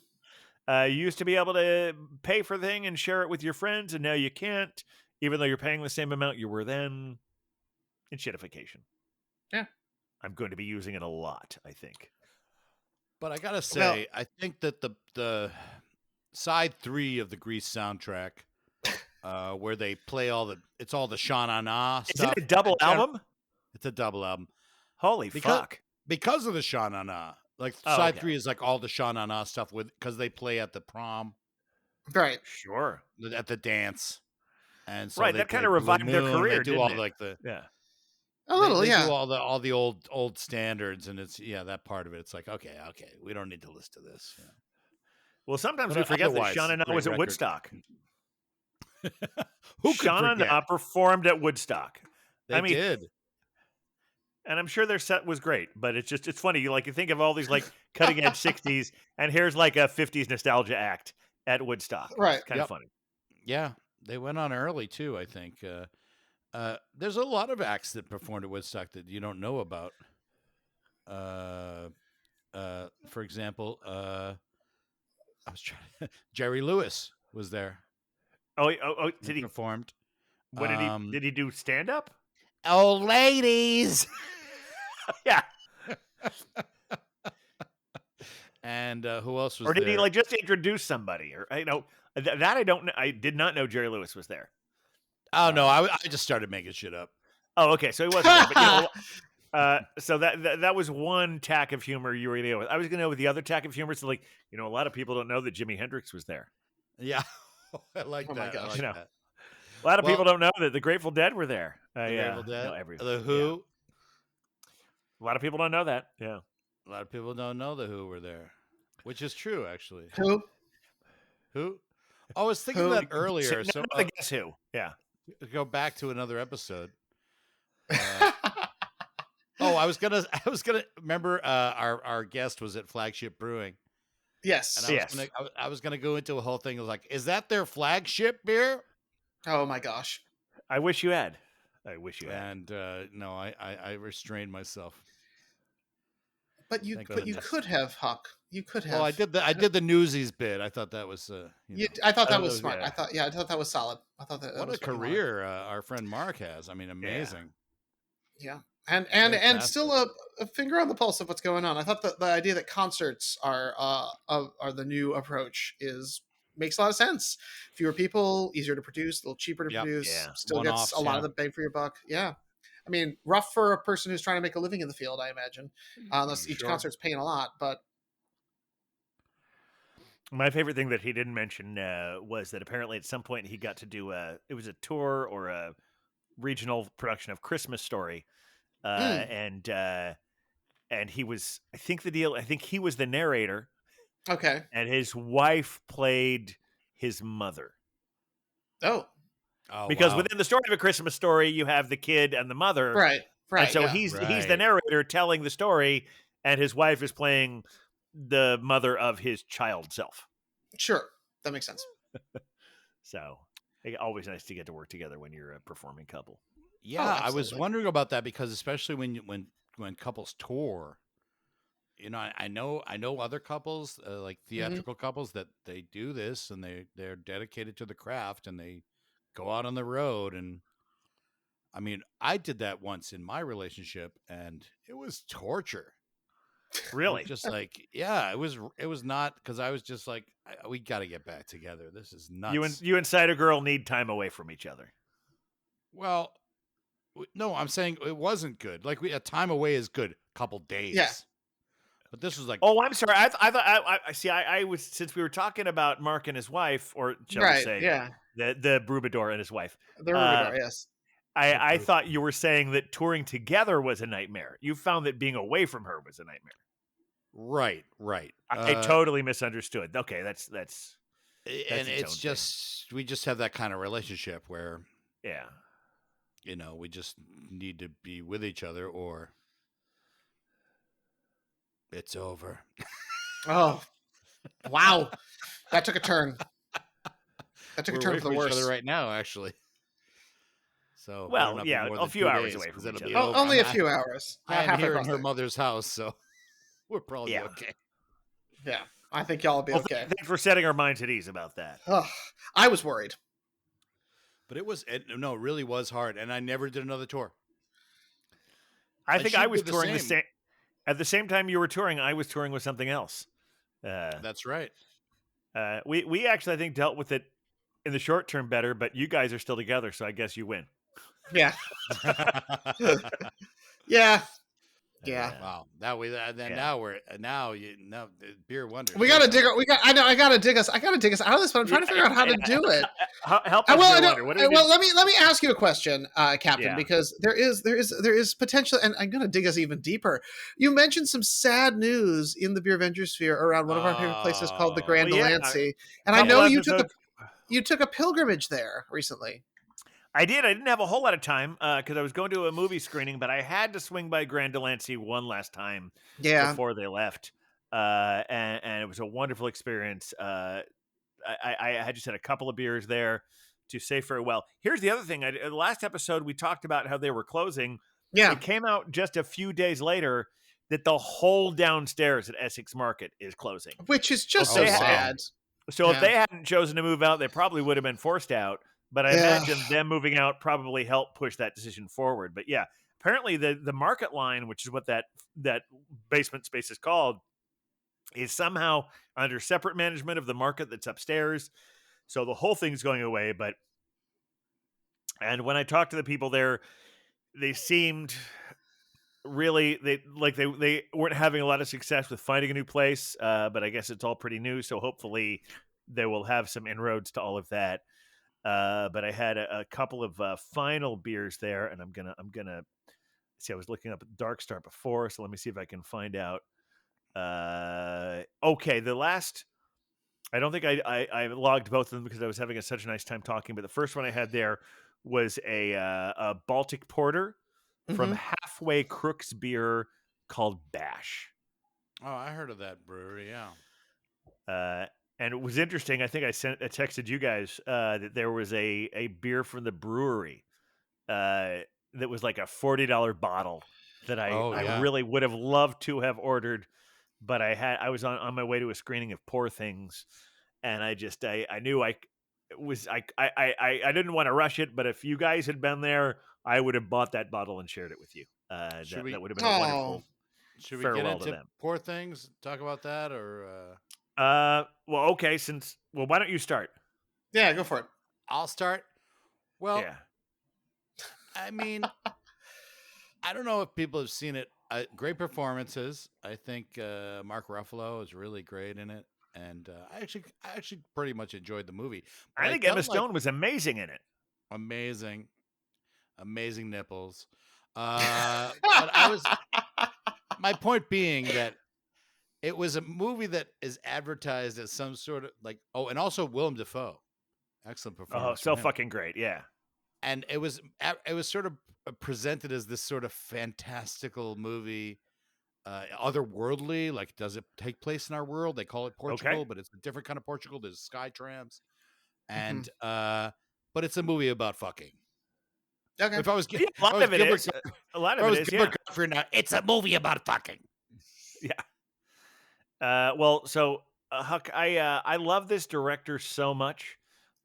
You used to be able to pay for a thing and share it with your friends, and now you can't, even though you're paying the same amount you were then. Enshittification. Yeah. I'm going to be using it a lot, I think. But I gotta Well, say, I think that the side 3 of the Grease soundtrack, where they play it's all the Sha Na Na Is it stuff. a double album? It's a double album Holy because fuck. because of the Sha Na Na. Like Oh, side okay. 3 is like all the Sha Na Na stuff because they play at the prom, right. Sure. at the dance, and so Right, they that play kind of Blue revived their Moon. They career, do didn't all it? like the Yeah. A little, they yeah. do all the old standards, and it's that part of it. It's like okay, we don't need to listen to this. Yeah. Well, sometimes But we forget that otherwise, Sha Na Na great was at record. Woodstock. Who could Sha Na forget? Na performed at Woodstock. They did. And I'm sure their set was great, but it's funny. You think of all these like cutting edge 60s, and here's like a 50s nostalgia act at Woodstock. Right. It's kind of funny. Yeah, they went on early too. I think there's a lot of acts that performed at Woodstock that you don't know about. For example, I was trying. Jerry Lewis was there. Did he? performed. What did he? Did he do stand up? Oh, ladies. Yeah. And who else was Or did there? he like just introduce somebody? Or that I don't know. I did not know Jerry Lewis was there. Oh no, I just started making shit up. Oh, okay. So he wasn't there. But so that was one tack of humor you were going to go with. I was going to go with the other tack of humor. So like, a lot of people don't know that Jimi Hendrix was there. Yeah, I like Oh my that. I gosh. like know. that. A lot of Well, people don't know that the Grateful Dead were there. The Grateful Dead, No, the Who. A lot of people don't know that. Yeah. A lot of people don't know the Who were there, which is true actually. Who? Who? I was thinking Who? that earlier. So I guess who? Yeah. go back to another episode. I was gonna remember our guest was at Flagship Brewing, Yes. and I was gonna go into a whole thing. I was like, is that their flagship beer? Oh my gosh. I wish you had. And no, I restrained myself. But you Thank could goodness. have, Huck. You could have. Well, I did the Newsies bit. I thought that was I thought that Oh, was smart. yeah. I thought that was solid. I thought that what was a what you wanted. career our friend Mark has. I mean, amazing. Yeah. And Fantastic. still a finger on the pulse of what's going on. I thought that the idea that concerts are the new approach makes a lot of sense. Fewer people, easier to produce, a little cheaper to Yep. produce, Yeah. still One-offs, gets a lot yeah. of the bang for your buck. Yeah. I mean, rough for a person who's trying to make a living in the field, I imagine. Unless each Sure. concert's paying a lot, but My favorite thing that he didn't mention was that apparently at some point he got to do it was a tour or a regional production of Christmas Story, and he was I think he was the narrator, okay. and his wife played his mother. Oh, Because wow. within the story of A Christmas Story, you have the kid and the mother, right. and so yeah. he's the Right. narrator telling the story, and his wife is playing the mother of his child self. Sure. That makes sense. So always nice to get to work together when you're a performing couple. Yeah, I was absolutely. wondering about that because especially when couples tour, I know other couples like theatrical couples that they do this and they're dedicated to the craft and they go out on the road. And I mean, I did that once in my relationship and it was torture. Really? Just like, yeah, it was not because I was just like, we got to get back together. This is nuts. You and Cider Girl need time away from each other. Well, no, I'm saying it wasn't good. Like a time away is good, couple days. Yeah. But this was like, Oh, I'm sorry. I thought I see. I was since we were talking about Mark and his wife, or shall we say, Yeah. the Brubador and his wife. The Rubador, yes. I thought you were saying that touring together was a nightmare. You found that being away from her was a nightmare. right. I totally misunderstood. Okay, that's and its it's own just we just have that kind of relationship where yeah. we just need to be with each other or it's over. Oh, wow. That took a turn. That took We're a turn away for the from each worse. other right now, actually. So Well, better not be yeah, more a than few 2 hours days, away 'cause from it'll each be other. over. Only a I'm few hours. I'm Halfway here in across her the- mother's house, so we're probably Yeah. okay. Yeah, I think y'all will be Well, okay. thanks for setting our minds at ease about that. Ugh, I was worried. But it really was hard, and I never did another tour. I And think she I was did the touring same. at the same time you were touring. I was touring with something else. That's right. We actually I think dealt with it in the short term better, but you guys are still together, so I guess you win. Yeah, yeah, yeah. Wow. Now beer wonders. We gotta dig. I gotta dig us. I gotta dig us out of this, but I'm trying to figure out how to do it. Help us, Well, Beer Wonder. What do we do? well, let me ask you a question, Captain, Yeah. because there is potential, and I'm gonna dig us even deeper. You mentioned some sad news in the Beer Avenger sphere around one of our favorite places called the Grand Well, yeah. Delancey, and I Couple know episodes- you took a pilgrimage there recently. I did. I didn't have a whole lot of time because I was going to a movie screening, but I had to swing by Grand Delancey one last time Yeah, before they left, and it was a wonderful experience. I had just had a couple of beers there to say farewell. Here's the other thing. The last episode, we talked about how they were closing. yeah. It came out just a few days later that the whole downstairs at Essex Market is closing. Which is just Oh, so wow. sad. So if Yeah. they hadn't chosen to move out, they probably would have been forced out. But I Yeah. imagine them moving out probably helped push that decision forward. But yeah, apparently the market line, which is what that basement space is called, is somehow under separate management of the market that's upstairs. So the whole thing's going away. And when I talked to the people there, they seemed really they weren't having a lot of success with finding a new place. But I guess it's all pretty new, so hopefully they will have some inroads to all of that. But I had a couple of final beers there, and I'm gonna see. I was looking up at Dark Star before, so let me see if I can find out. Okay, the last. I don't think I logged both of them because I was having such a nice time talking. But the first one I had there was a Baltic Porter from Mhm. Halfway Crooks Beer called Bash. Oh, I heard of that brewery. Yeah. And it was interesting. I think I texted you guys that there was a beer from the brewery that was like a $40 bottle that Oh, I yeah. really would have loved to have ordered, but I was on my way to a screening of Poor Things, and I knew I didn't want to rush it, but if you guys had been there, I would have bought that bottle and shared it with you. Should That we would have been a Oh. wonderful should we get farewell to into them. Poor Things? Talk about that, or Well, okay, why don't you start? Yeah, go for it. I'll start. Well, Yeah. I mean, I don't know if people have seen it. Great performances. I think Mark Ruffalo is really great in it, and I actually pretty much enjoyed the movie. But I I think Emma felt like Stone was amazing in it. amazing, amazing nipples. But I was my point being that it was a movie that is advertised as some sort of like and also Willem Dafoe, excellent Oh, performance so from him, fucking great. Yeah. and it was sort of presented as this sort of fantastical movie, otherworldly. Like, does it take place in our world? They call it Portugal, Okay. but it's a different kind of Portugal. There's sky trams, Mhm. and but it's a movie about fucking. Okay. If I was, Yeah, if a lot I was of it Gilbert, is. A lot if of I it was is. Gilbert Yeah. Gottfried now, it's a movie about fucking. Yeah. Well, so Huck, I love this director so much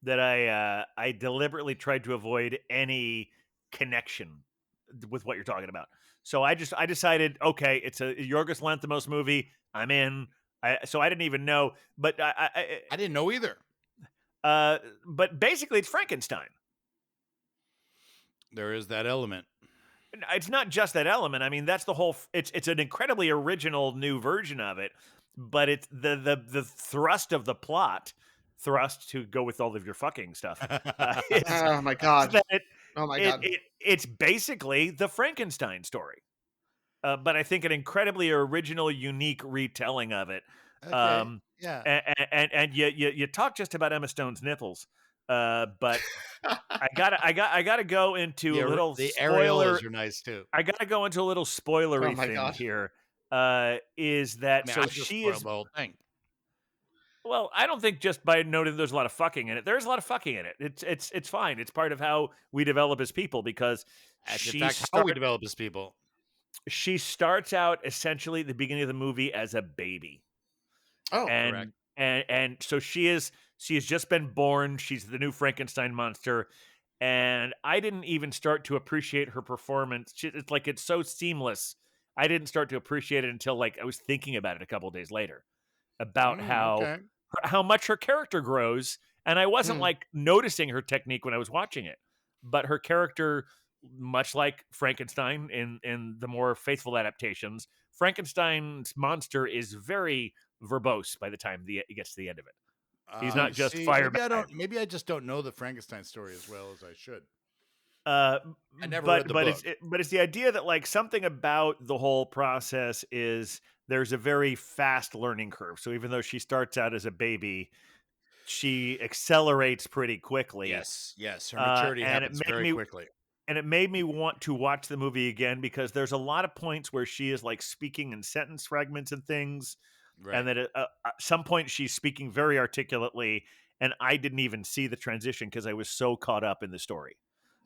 that I deliberately tried to avoid any connection with what you're talking about. So I decided, okay, it's a Yorgos Lanthimos movie. I'm in. So I didn't even know, but I didn't know either. but basically it's Frankenstein. There is that element. It's not just that element. I mean, that's the whole. It's an incredibly original new version of it, but it's the thrust of the plot. Thrust to go with all of your fucking stuff is Oh my god. that Oh my god. it's basically the Frankenstein story, but I think an incredibly original, unique retelling of it. Okay, yeah. And you talk just about Emma Stone's nipples, but I gotta go into a little The spoiler. areolas are nice too. I gotta go into a little Oh spoilery my thing god. here. Is I that mean, so? I just She spoiled is the whole thing. well. I don't think just by noting there's a lot of fucking in it. There's a lot of fucking in it. It's fine. It's part of how we develop as people because That's in she fact how we start develop as people. she starts out essentially at the beginning of the movie as a baby, Oh. Correct. and so she has just been born. She's the new Frankenstein monster, and I didn't even start to appreciate her performance. It's like it's so seamless. I didn't start to appreciate it until like I was thinking about it a couple of days later about Okay. how much her character grows, and I wasn't Hmm. like noticing her technique when I was watching it, but her character, much like Frankenstein in the more faithful adaptations, Frankenstein's monster is very verbose by the time it gets to the end of it. He's not just See, fire maybe I bad. don't. Maybe I just don't know the Frankenstein story as well as I should. Uh, I never read the but book. but it's the idea that like something about the whole process is there's a very fast learning curve. So even though she starts out as a baby, she accelerates pretty quickly. Yes. Her maturity And happens very quickly. it made me want to watch the movie again because there's a lot of points where she is like speaking in sentence fragments and things, Right. and that at some point she's speaking very articulately, and I didn't even see the transition because I was so caught up in the story.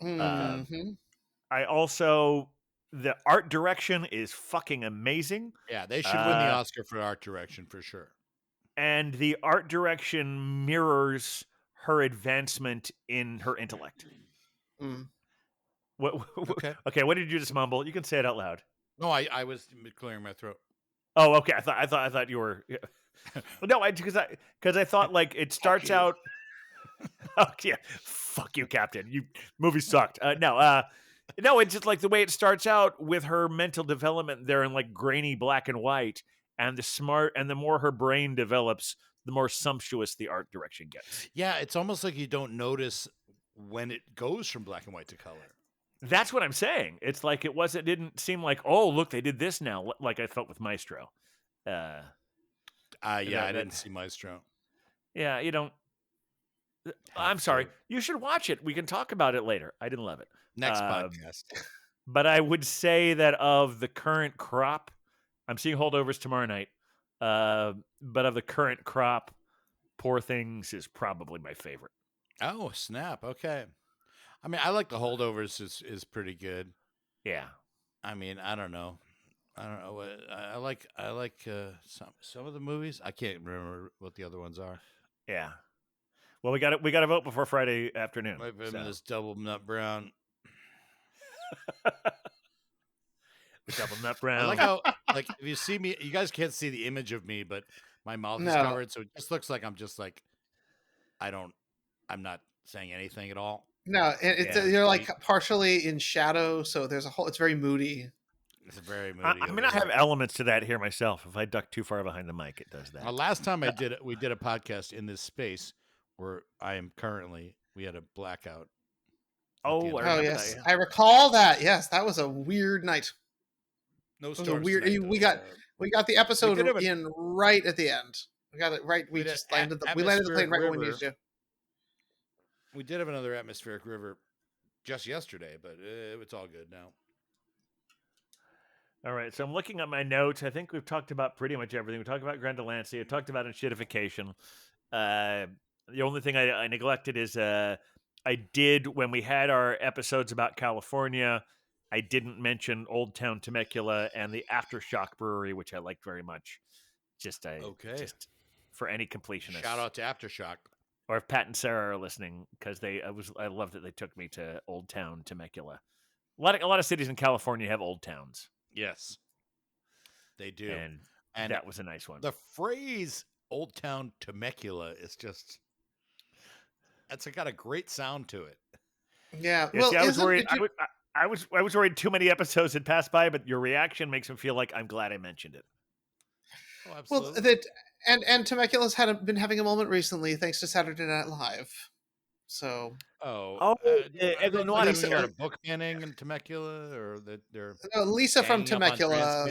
Um, Mhm. I also the art direction is fucking amazing. Yeah, they should win the Uh, Oscar for art direction for sure. and the art direction mirrors her advancement in her intellect. Mm. Okay. Okay, what did you just mumble? You can say it out loud. No, I was clearing my throat. Oh, okay. I thought you were. Yeah. No, because I thought like it starts you. out. Oh yeah, fuck you, Captain. You movie sucked. No, it's just like the way it starts out with her mental development there in like grainy black and white, and the more her brain develops, the more sumptuous the art direction gets. Yeah, it's almost like you don't notice when it goes from black and white to color. That's what I'm saying. It's like it didn't seem like, oh, look, they did this now, like I felt with Maestro. Yeah, I didn't see Maestro. Yeah, you don't. I'm sorry. You should watch it. We can talk about it later. I didn't love it. Next podcast. But I would say that of the current crop, I'm seeing Holdovers tomorrow night. But of the current crop, Poor Things is probably my favorite. Oh, snap. Okay. I mean, I like the Holdovers is pretty good. Yeah. I mean, I don't know. I like some of the movies. I can't remember what the other ones are. Yeah. Well, we got to vote before Friday afternoon. Maybe this double nut brown. The double nut brown. I like how, like, if you see me, you guys can't see the image of me, but my mouth is covered, so it just looks like I'm just like, I'm not saying anything at all. No, you're like partially in shadow, so there's it's very moody. It's very moody. I mean, I have elements to that here myself. If I duck too far behind the mic, it does that. Last time we did a podcast in this space where I am currently. We had a blackout. Oh, yes, that, yeah. I recall that. Yes, that was a weird night. No stars. weird. We got the episode in right at the end. We got it right. We just landed the plane right when we needed to. We did have another atmospheric river just yesterday, but it's all good now. All right, so I'm looking at my notes. I think we've talked about pretty much everything. We talked about Grandolancy. I talked about Enshittification. The only thing I neglected is I did, when we had our episodes about California, I didn't mention Old Town Temecula and the Aftershock Brewery, which I liked very much. Just for any completionist. Shout out to Aftershock. Or if Pat and Sarah are listening, because I love that they took me to Old Town Temecula. A lot of cities in California have old towns. Yes, they do, and that was a nice one. The phrase "Old Town Temecula" is it's got a great sound to it. Yeah, well, see, I was worried. I was worried too many episodes had passed by, but your reaction makes me feel like I'm glad I mentioned it. Oh, absolutely. Well, and Temecula's been having a moment recently, thanks to Saturday Night Live. So, Lisa got a book banning in Temecula, or that they're Lisa from Temecula.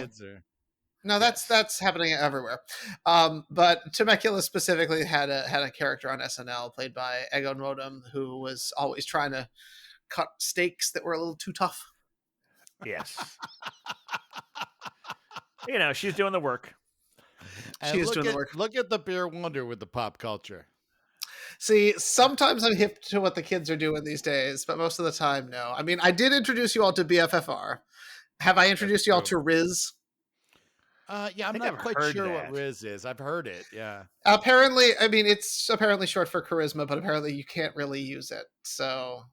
No, that's happening everywhere. But Temecula specifically had a character on SNL played by Egon Rodham, who was always trying to cut steaks that were a little too tough. Yes. She's doing the work. She is doing the work. Look at the beer wonder with the pop culture. See, sometimes I'm hip to what the kids are doing these days, but most of the time, no. I mean, I did introduce you all to BFFR. Have I introduced you all to Riz? Yeah, I'm not quite sure what Riz is. I've heard it, yeah. Apparently, I mean, it's apparently short for charisma, but apparently you can't really use it. So,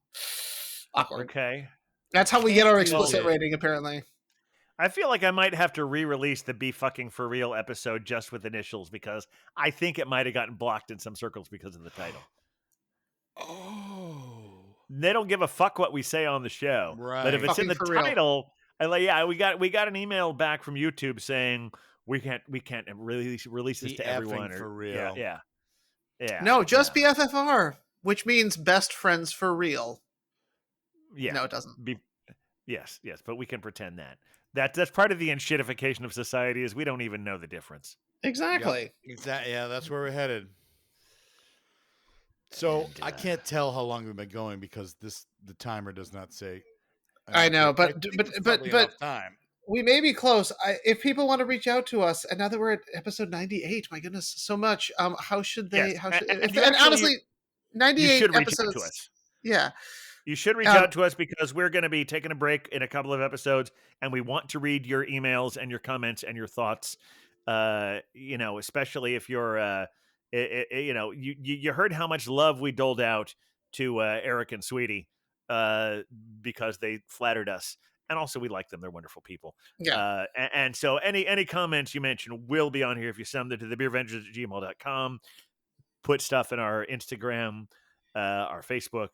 awkward. Okay. That's how we get our explicit rating, apparently. I feel like I might have to re-release the Be Fucking For Real episode just with initials, because I think it might have gotten blocked in some circles because of the title. Oh. They don't give a fuck what we say on the show. Right. But if it's Fucking in the title, we got an email back from YouTube saying we can't release this to everyone. For real. Yeah. No, just BFFR, which means best friends for real. Yeah. No, it doesn't. Yes, but we can pretend that. That's part of the enshittification of society, is we don't even know the difference. Exactly. Yep. Exactly. Yeah, that's where we're headed. So I can't tell how long we've been going because the timer does not say. I know, but time. We may be close. If people want to reach out to us, and now that we're at episode 98, my goodness, so much. How should they? Yes. How should? And honestly, 98 should episodes. Reach out to us. Yeah. You should reach out to us, because we're going to be taking a break in a couple of episodes, and we want to read your emails and your comments and your thoughts. especially if you're, you heard how much love we doled out to Eric and Sweetie because they flattered us. And also, we like them; they're wonderful people. Yeah. And so, any comments you mention will be on here if you send them to thebeervengers@gmail.com. Put stuff in our Instagram, our Facebook,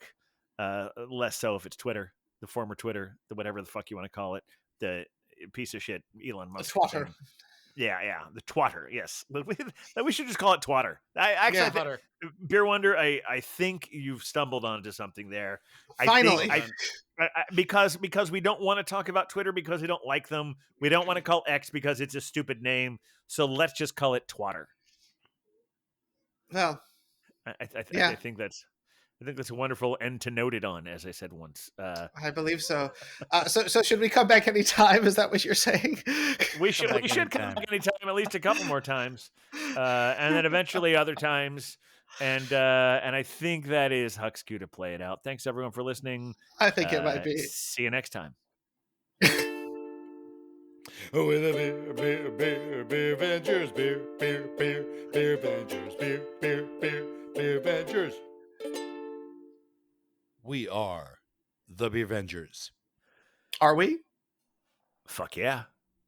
less so if it's Twitter, the former Twitter, the whatever the fuck you want to call it, the piece of shit Elon The Musk twatter. thing. Yeah, the twatter. Yes, we should just call it twatter. I think, Twatter. Beer Wonder, I think you've stumbled onto something there. Finally. Because we don't want to talk about Twitter because we don't like them. We don't want to call X because it's a stupid name. So let's just call it twatter. Well, I think that's a wonderful end to note it on, as I said once. I believe so. So should we come back anytime? Is that what you're saying? We should back come anytime. back anytime, at least a couple more times, and then eventually other times. And I think that is Huck's cue to play it out. Thanks everyone for listening. I think it might be. See you next time. Oh, with a beer Avengers, beer Avengers, beer Avengers. We are the Beer Avengers. Are we? Fuck yeah.